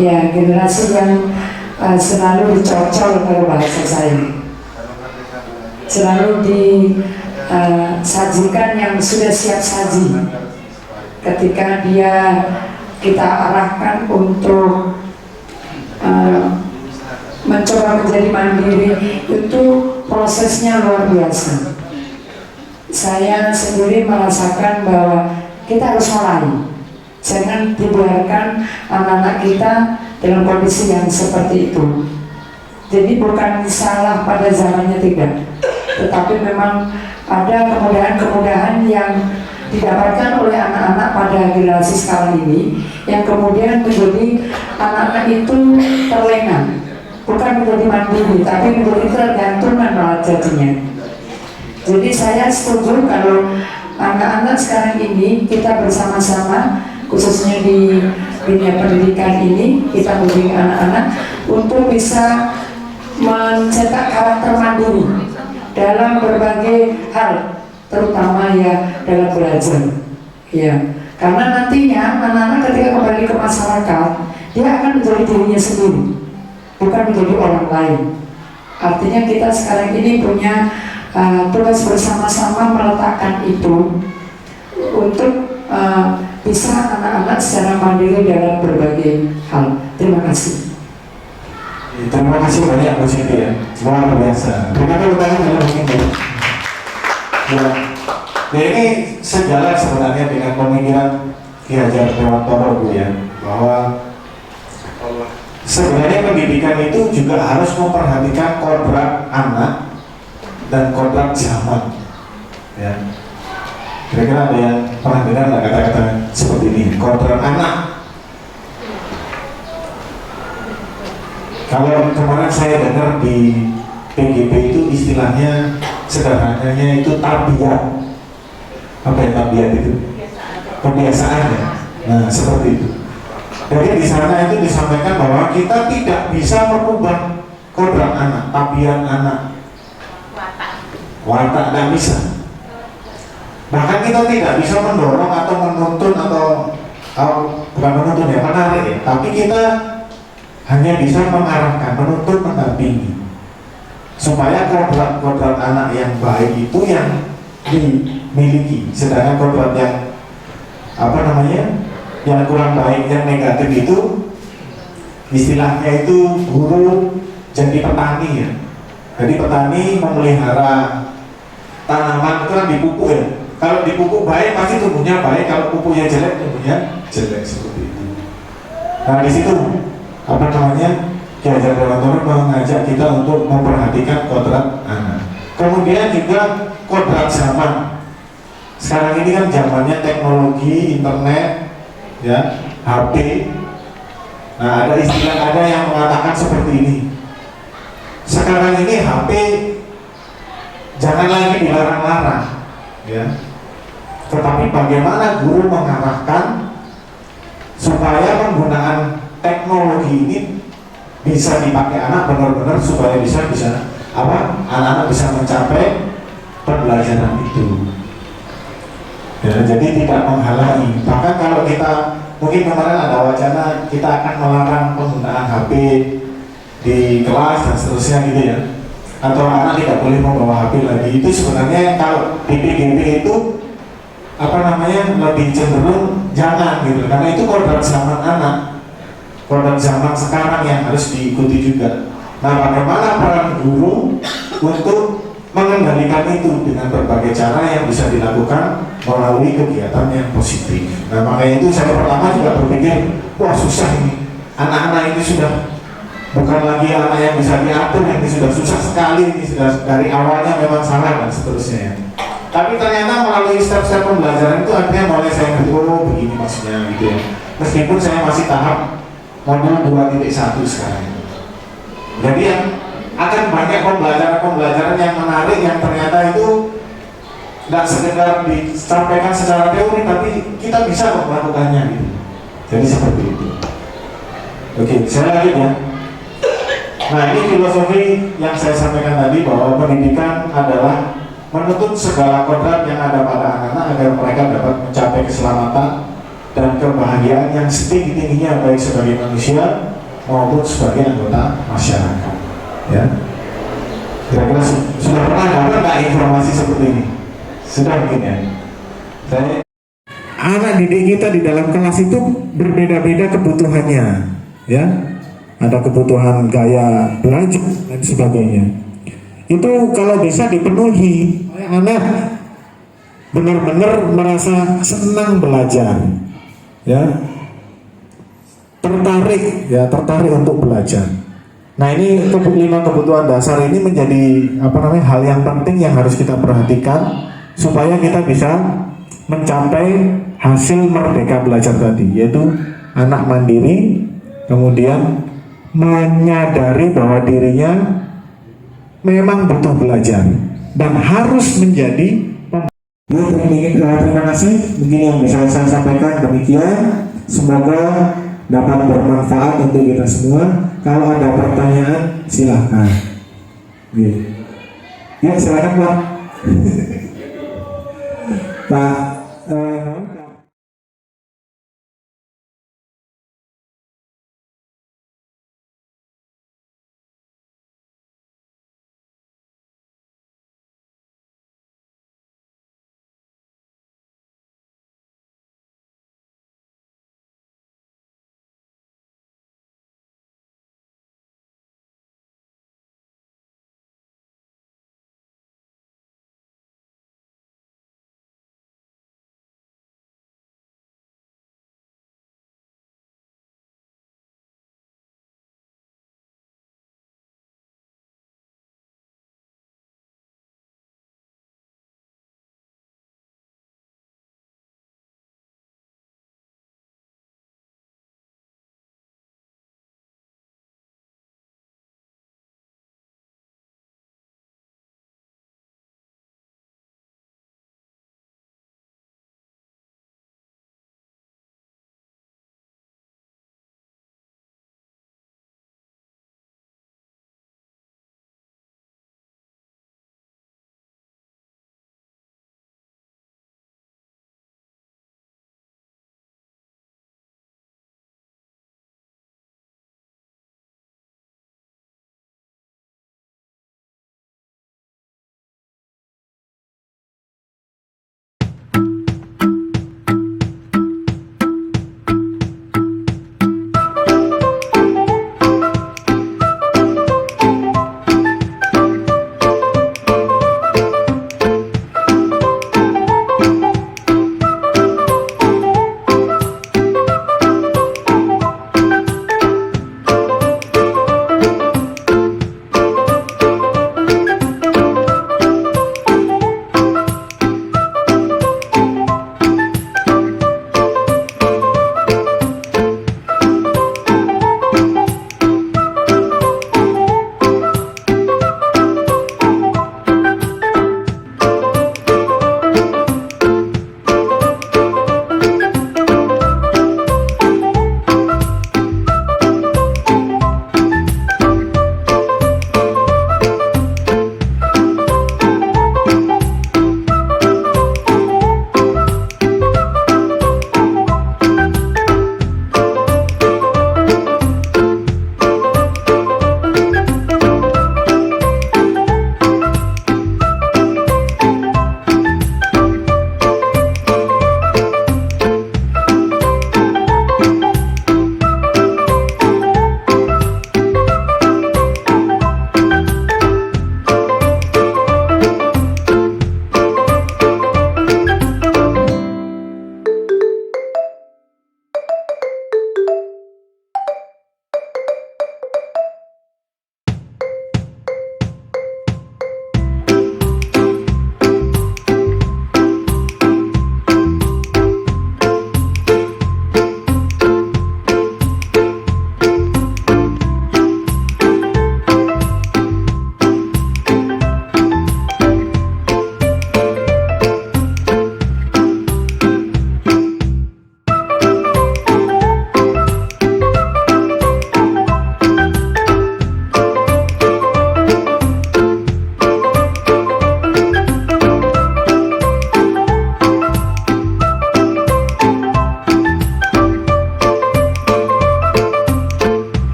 ya generasi yang selalu dicocol kalau bahasa saya, selalu disajikan yang sudah siap saji. Ketika kita arahkan untuk mencoba menjadi mandiri, itu prosesnya luar biasa. Saya sendiri merasakan bahwa kita harus mulai. Jangan dibiarkan anak-anak kita dalam kondisi yang seperti itu. Jadi bukan salah pada zamannya, tidak, tetapi memang ada kemudahan-kemudahan yang didapatkan oleh anak-anak pada generasi sekarang ini, yang kemudian menjadi anak-anak itu terlena, bukan menjadi mandiri, tapi menjadi tergantungan malah jadinya. Jadi saya setuju kalau anak-anak sekarang ini kita bersama-sama, khususnya di dunia pendidikan ini, kita membimbing anak-anak untuk bisa mencetak karakter mandiri dalam berbagai hal, terutama ya dalam belajar. Ya, karena nantinya anak-anak ketika kembali ke masyarakat, dia akan menjadi dirinya sendiri, bukan menjadi orang lain. Artinya kita sekarang ini punya tugas bersama-sama meletakkan itu untuk bisa anak-anak secara mandiri dalam berbagai hal. Terima kasih. Terima kasih banyak Bu Siti ya, luar biasa. Terima kasih banyak mungkin ya. Nah, ini sejalan sebenarnya dengan pemikiran Ki Hajar Dewantoro Bu ya, bahwa sebenarnya pendidikan itu juga harus memperhatikan kodrat anak dan kodrat zaman ya. Kira-kira ada yang pernah dengar nggak kata-kata seperti ini? Kodrat anak. Kalau kemarin saya dengar di PGB itu istilahnya sederhananya itu tabiat. Apa yang tabiat itu? Kebiasaan ya. Nah seperti itu. Jadi di sana itu disampaikan bahwa kita tidak bisa merubah kodrat anak, tabiat anak, watak tidak bisa. Bahkan kita tidak bisa mendorong atau menuntun atau bukan menuntun ya, menarik ya. Tapi kita hanya bisa mengarahkan, menuntun, mendampingi supaya kodrat anak yang baik itu yang dimiliki, sedangkan kodrat yang yang kurang baik, yang negatif itu istilahnya itu guru jadi petani ya. Jadi petani memelihara tanaman itu kan dipupuk ya. Kalau dipupuk baik pasti tumbuhnya baik, kalau pupuknya jelek tumbuhnya jelek, seperti itu. Nah di situ Ki Hajar Dewantara mengajak kita untuk memperhatikan kodrat anak. Kemudian juga kodrat zaman. Sekarang ini kan zamannya teknologi, internet, ya, HP. Nah ada yang mengatakan seperti ini. Sekarang ini HP jangan lagi dilarang-larang, ya. Tetapi bagaimana guru mengarahkan supaya penggunaan teknologi ini bisa dipakai anak benar-benar supaya anak-anak bisa mencapai pembelajaran itu. Ya, jadi tidak menghalangi. Bahkan kalau kita mungkin kemarin ada wacana kita akan melarang penggunaan HP di kelas dan seterusnya gitu ya. Atau anak tidak boleh membawa HP lagi. Itu sebenarnya kalau di PGB itu lebih cenderung jangan gitu. Karena itu kodrat zaman anak, kodrat zaman sekarang yang harus diikuti juga. Nah, bagaimana peran guru untuk mengendalikan itu dengan berbagai cara yang bisa dilakukan melalui kegiatan yang positif. Nah, makanya itu saya pertama juga berpikir, wah susah ini. Anak-anak ini sudah bukan lagi anak yang bisa diatur, ini sudah susah sekali, ini sudah dari awalnya memang salah dan seterusnya ya. Tapi ternyata melalui step-step pembelajaran itu akhirnya mulai saya ngerti, oh begini maksudnya gitu ya. Meskipun saya masih tahap modul 2.1 sekarang. Jadi yang akan banyak pembelajaran yang menarik yang ternyata itu tidak sekedar disampaikan secara teori, tapi kita bisa melakukannya gitu. Jadi seperti itu. Oke, saya lanjut ya. Nah ini filosofi yang saya sampaikan tadi bahwa pendidikan adalah menuntut segala kodrat yang ada pada anak-anak agar mereka dapat mencapai keselamatan dan kebahagiaan yang setinggi-tingginya baik sebagai manusia maupun sebagai anggota masyarakat. Ya, kira-kira sudah pernah dapat nggak informasi seperti ini? Sudah mungkin ya. Anak didik kita di dalam kelas itu berbeda-beda kebutuhannya, ya. Ada kebutuhan gaya belajar dan sebagainya. Itu kalau bisa dipenuhi, anak benar-benar merasa senang belajar, ya, tertarik untuk belajar. Nah ini 5 kebutuhan dasar ini menjadi hal yang penting yang harus kita perhatikan supaya kita bisa mencapai hasil merdeka belajar tadi, yaitu anak mandiri, kemudian menyadari bahwa dirinya memang butuh belajar dan harus menjadi terima kasih. Begini yang bisa saya sampaikan, demikian. Semoga dapat bermanfaat untuk kita semua. Kalau ada pertanyaan silahkan. Ya silakan Pak. Pak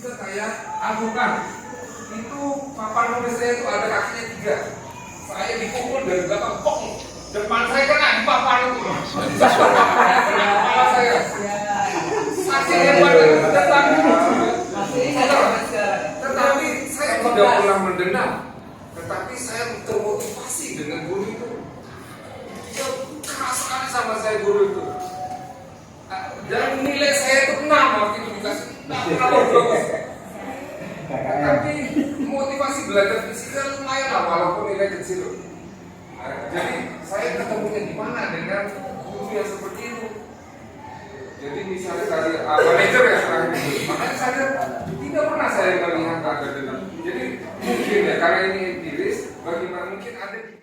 ke kayak adukan. Itu papan nulis saya itu ada kakinya 3. Saya dipukul dari belakang, pok, depan saya kena di papan itu. Kepala saya. Saksi hebat, tetapi saya tidak pernah mendendam. Tetapi saya termotivasi dengan guru itu. Dia keras sekali sama saya guru itu. Dan nilai saya itu 6 waktu itu dikasih 6 bagus. Tapi motivasi belajar fisika lumayan lah walaupun nilai kecil. Jadi saya ketemunya di mana dengan guru yang seperti itu. Jadi misalnya tadi manajer ya sekarang itu, makanya saya tidak pernah saya melihat ada dengan. Jadi mungkin ya karena ini empiris, bagaimana mungkin ada di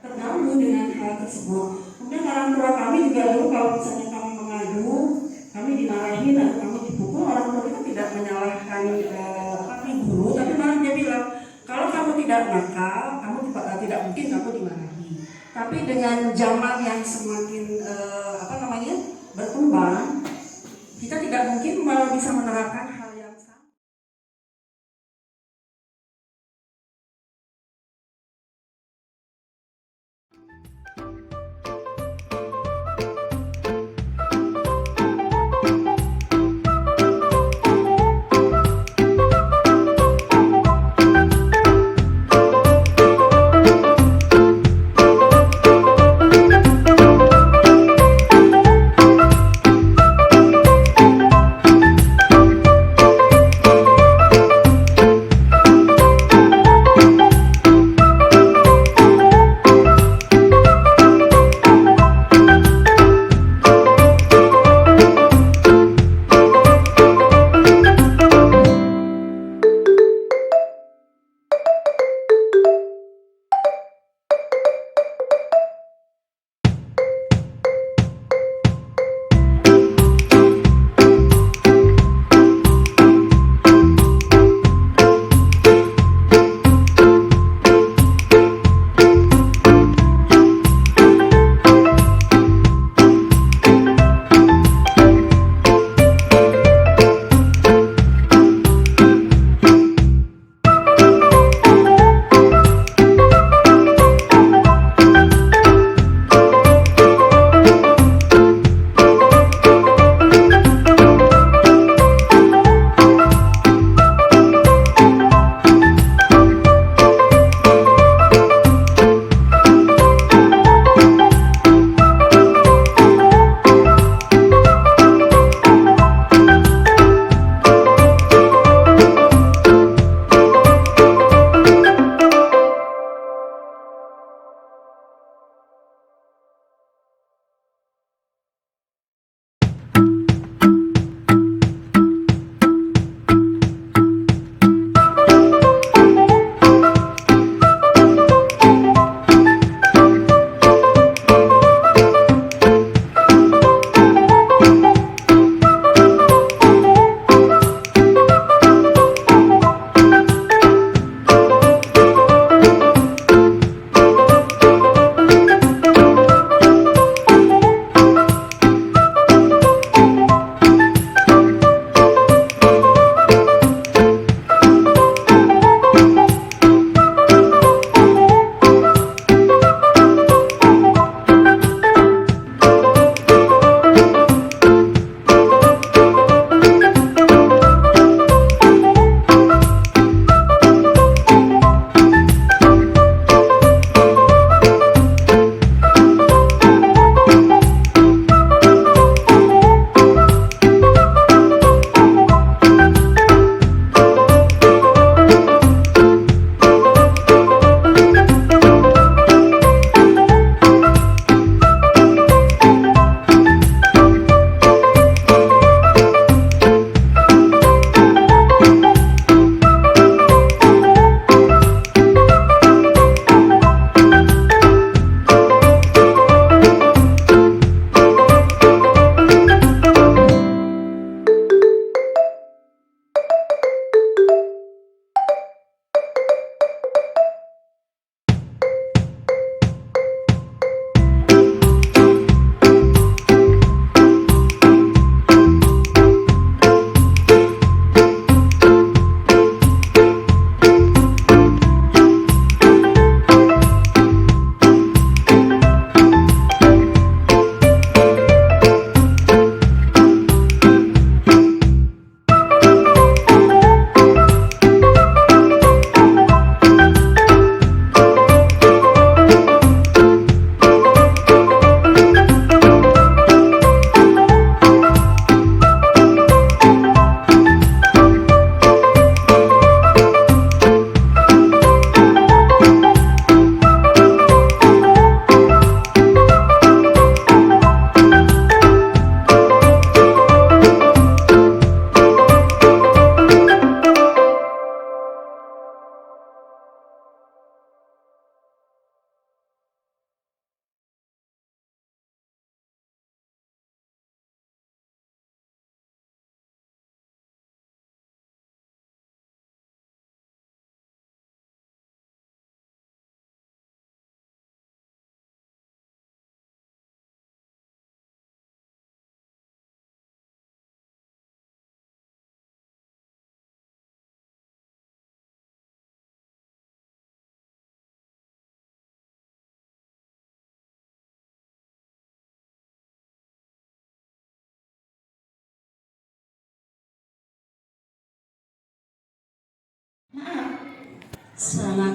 terganggu dengan hal tersebut. Kemudian orang tua kami juga dulu kalau misalnya kami mengadu, kami dimarahin atau kami dipukul, orang tua kita tidak menyalahkan kami guru, tapi malah dia bilang kalau kamu tidak nakal, kamu tidak mungkin kamu dimarahi. Tapi dengan zaman yang semakin berkembang, kita tidak mungkin bisa menerapkan hal yang sama.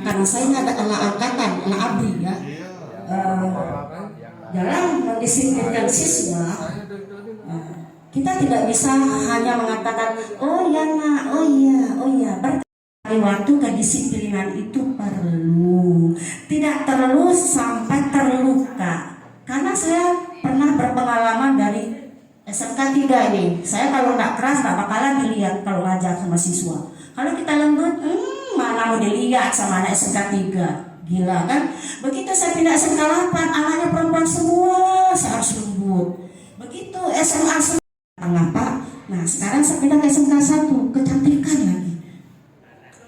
karena saya ini ada anak angkatan, anak abri ya. Dalam mendisiplinkan siswa, kita tidak bisa hanya mengatakan, oh ya nak, oh iya. Waktu kedisiplinan itu perlu, tidak terlalu sampai terluka. Karena saya pernah berpengalaman dari SMK 3 ini. Saya kalau nggak keras nggak bakalan dilihat kalau ngajar sama siswa. Kalau kita lembut, mana mau dilihat sama anak SMK 3. Gila kan? Begitu saya pindah SMK 8, anaknya perempuan semua, saya harus lembut. Begitu SMA 9, Pak. Nah sekarang saya pindah ke SMK 1, kecantikan lagi.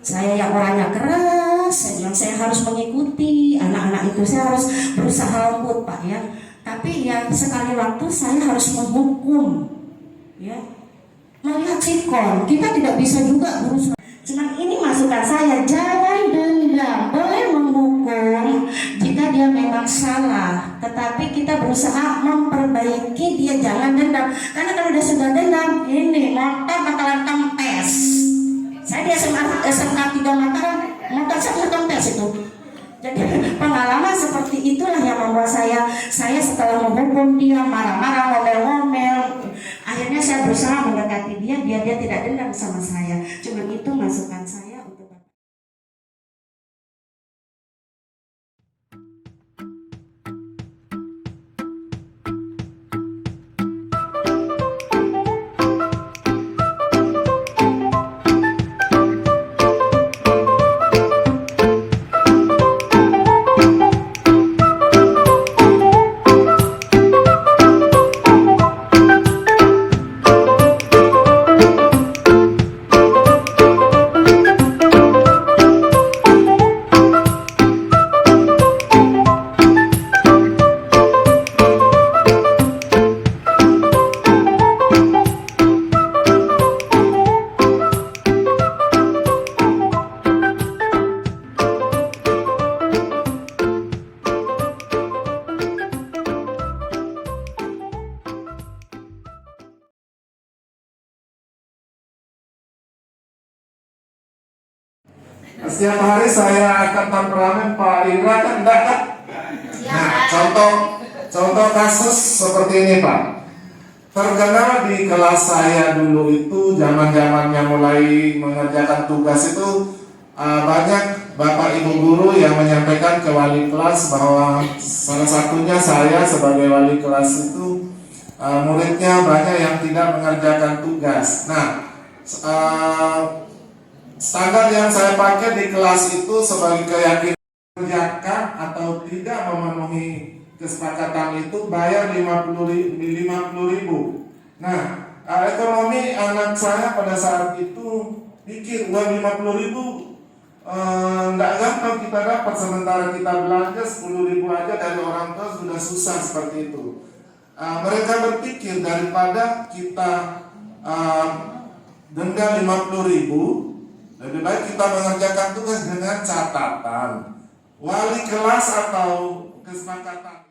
Saya yang orangnya keras, saya harus mengikuti anak-anak itu, saya harus berusaha lembut Pak ya. Tapi yang sekali waktu saya harus menghukum, ya. Melihat sikon, kita tidak bisa juga berusaha. Cuman ini masukan saya, jangan dendam, boleh menghukum jika dia memang salah, tetapi kita berusaha memperbaiki dia, jangan dendam. Karena kalau dia sudah dendam, ini motor bakalan kempes. Saya di SMK 3 Mataram, motor saya kempes itu. Jadi pengalaman seperti itulah yang membuat saya setelah menghukum dia, marah-marah, ngomel-ngomel, akhirnya saya berusaha mendekati dia tidak dendam sama saya. Cuma itu masukan saya untuk Bapak. Setiap hari saya akan temperamen Pak Indra kan enggak kan? Nah, contoh kasus seperti ini Pak. Terkenal di kelas saya dulu itu zaman-zamannya mulai mengerjakan tugas itu banyak Bapak Ibu guru yang menyampaikan ke wali kelas bahwa salah satunya saya sebagai wali kelas itu muridnya banyak yang tidak mengerjakan tugas. Nah, standar yang saya pakai di kelas itu sebagai keyakinan mengerjakan atau tidak memenuhi kesepakatan itu bayar 50.000. Nah, ekonomi anak saya pada saat itu pikir uang 50.000 enggak gampang kita dapat, sementara kita belanja 10.000 aja dari orang tua sudah susah seperti itu. Mereka berpikir daripada kita denda 50.000, lebih baik kita mengerjakan tugas dengan catatan wali kelas atau kesepakatan.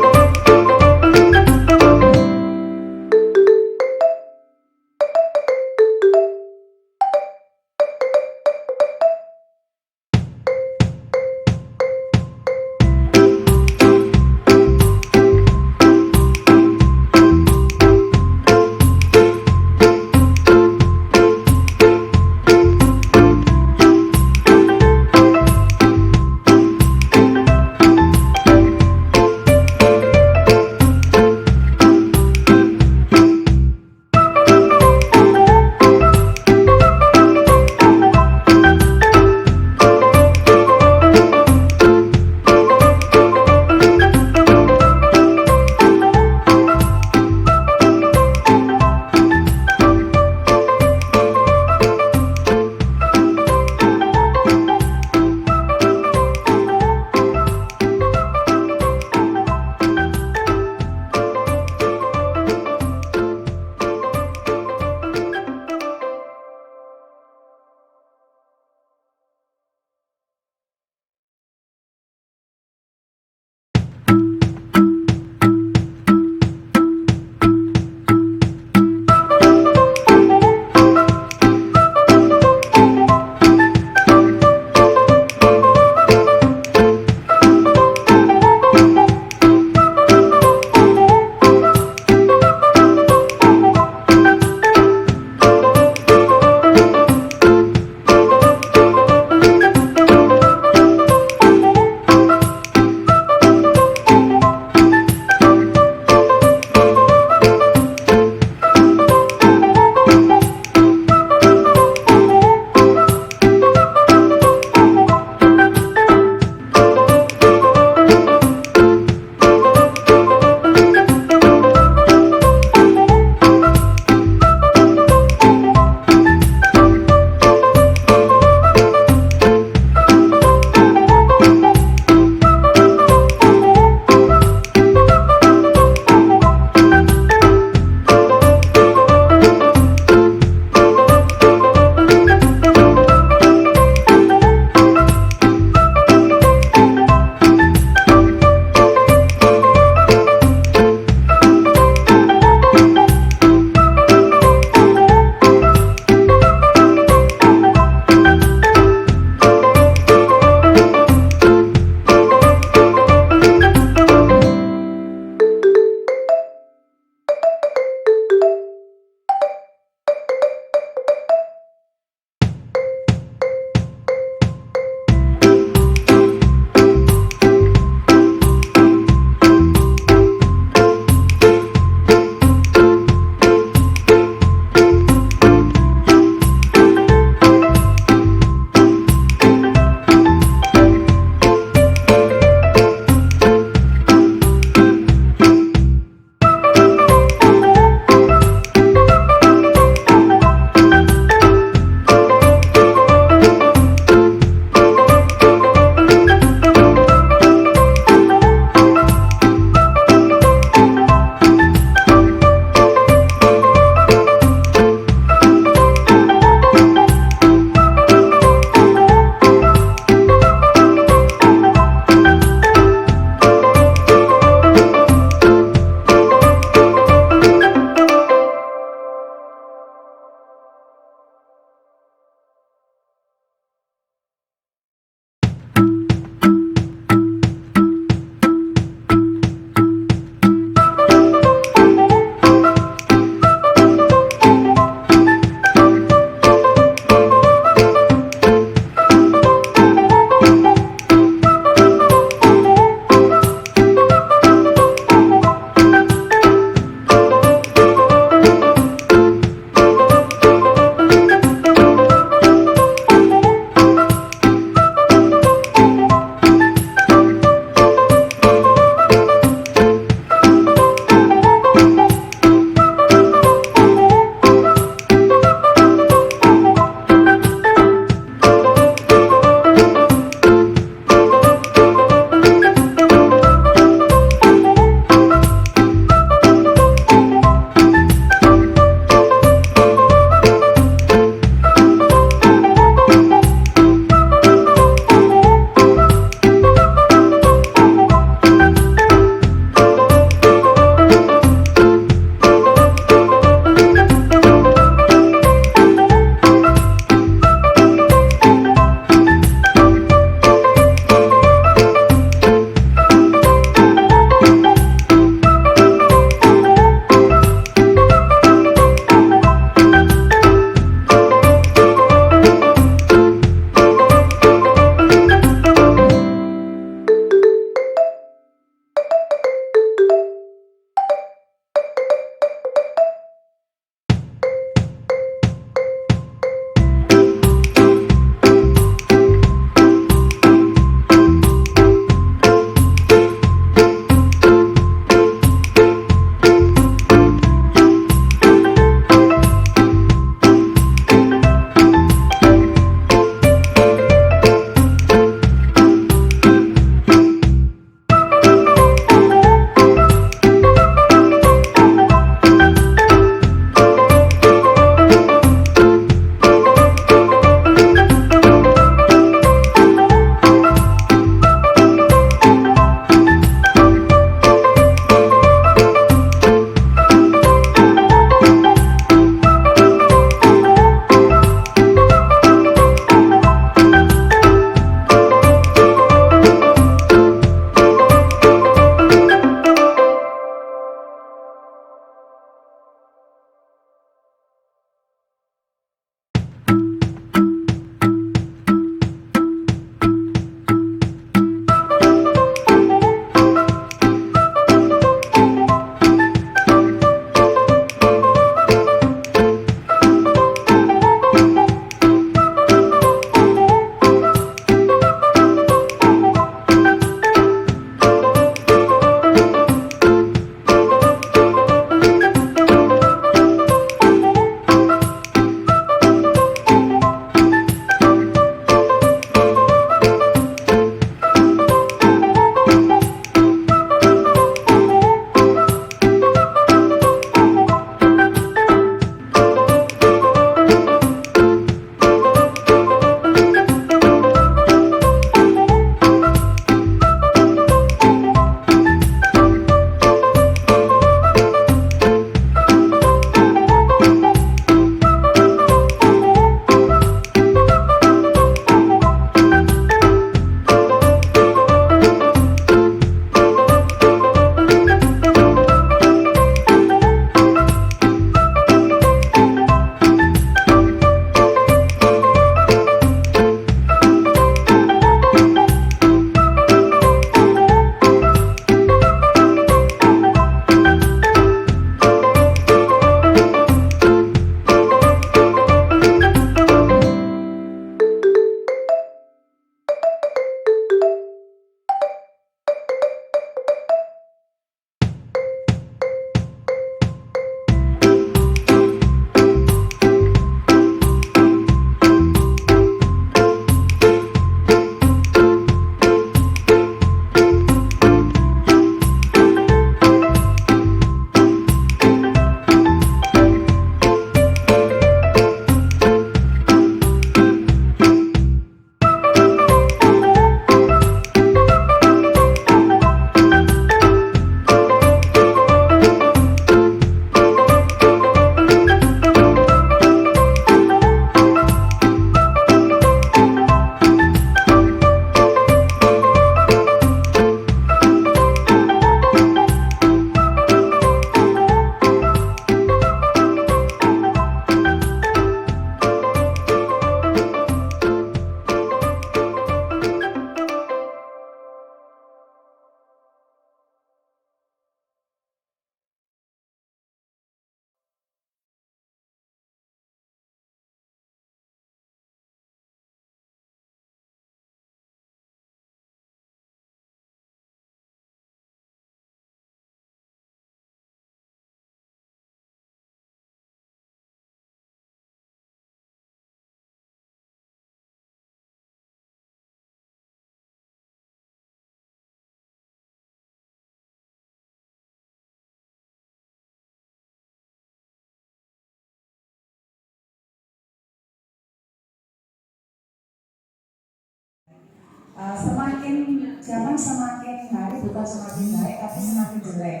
Semakin zaman semakin hari bukan semakin baik tapi semakin jelek.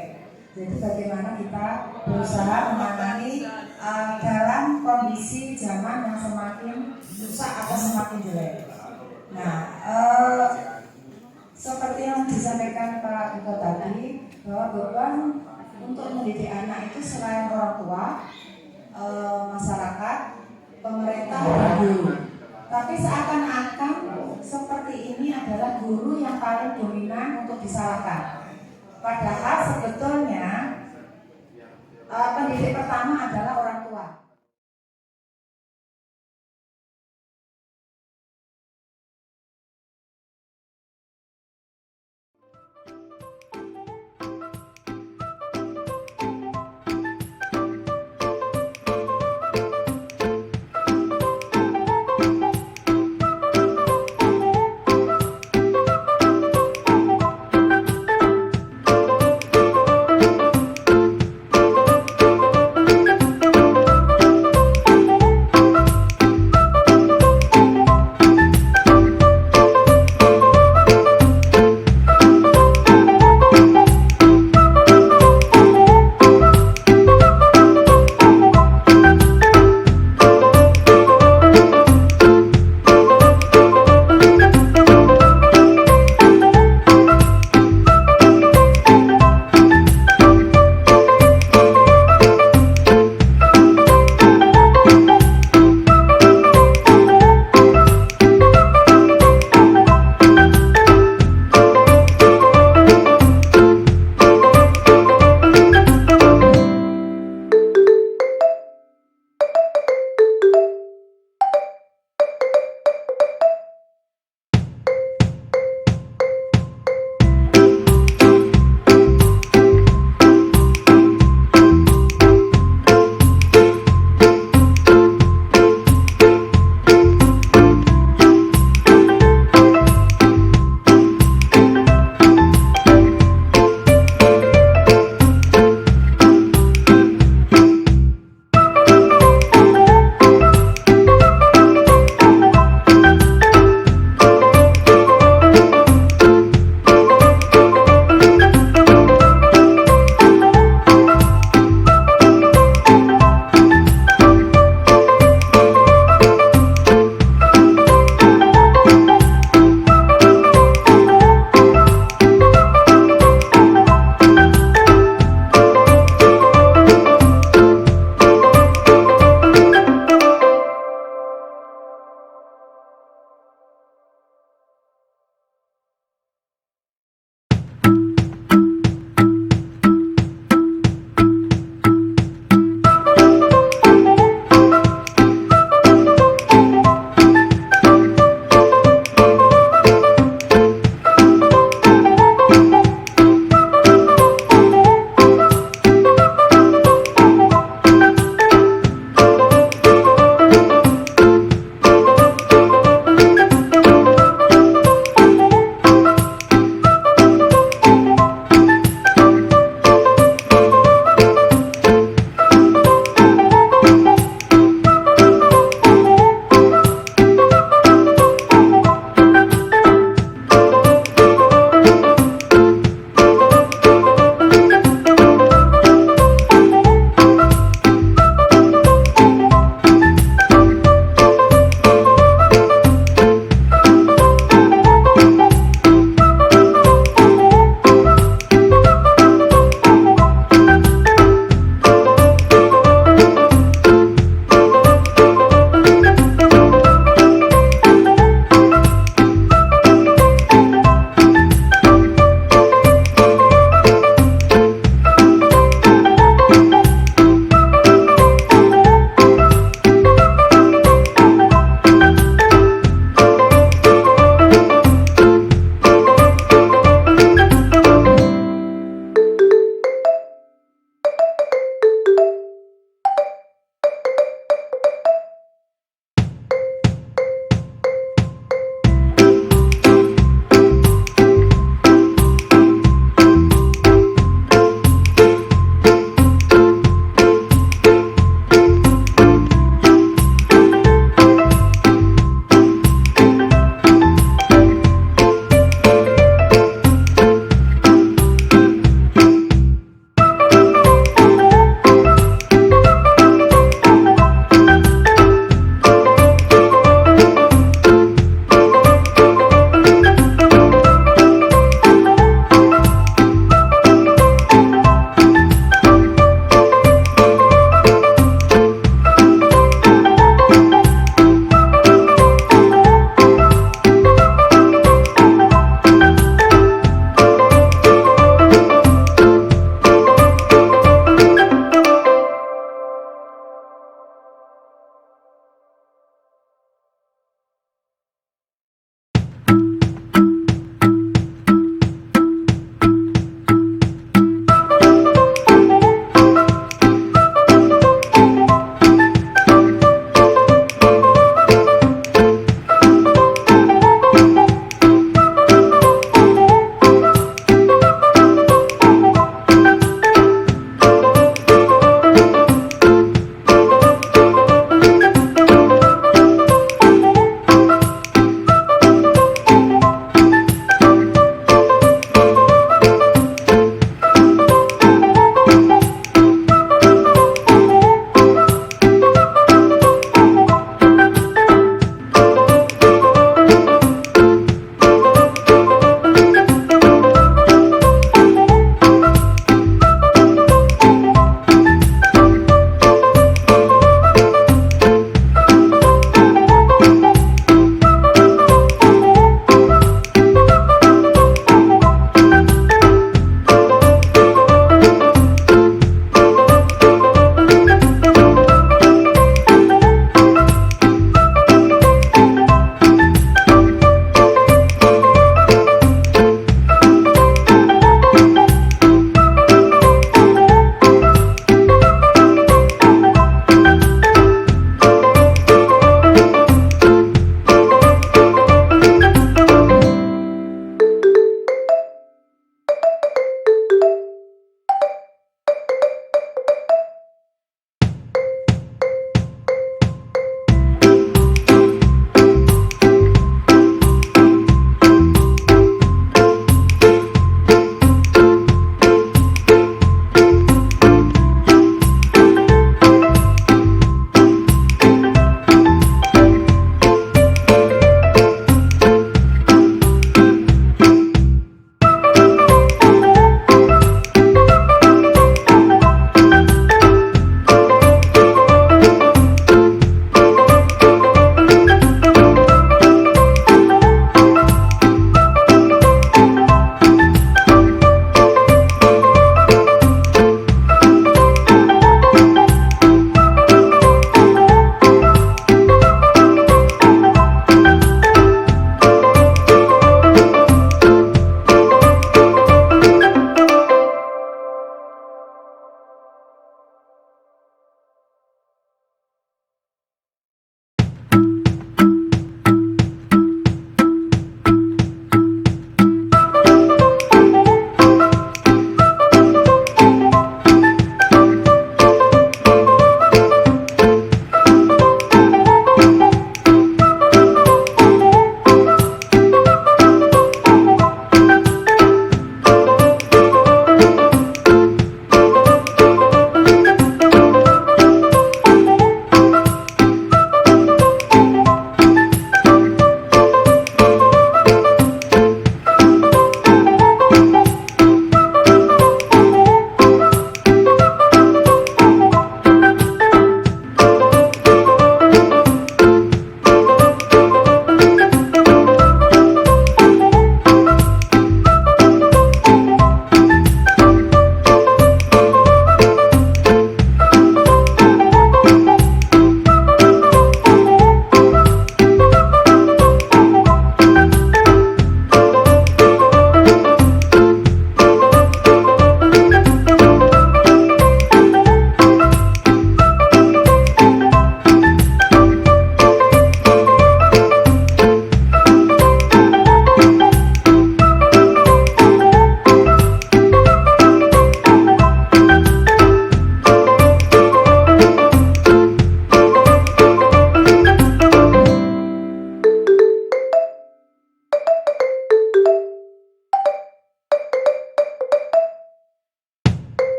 Jadi bagaimana kita berusaha menangani dalam kondisi zaman yang semakin rusak atau semakin jelek. Nah, seperti yang disampaikan Pak Duto tadi, bahwa beban untuk mendidik anak itu selain orang tua, masyarakat, pemerintah, dan guru. Tapi seakan-akan seperti ini adalah guru yang paling dominan untuk disalahkan. Padahal sebetulnya pendidik pertama adalah orang tua.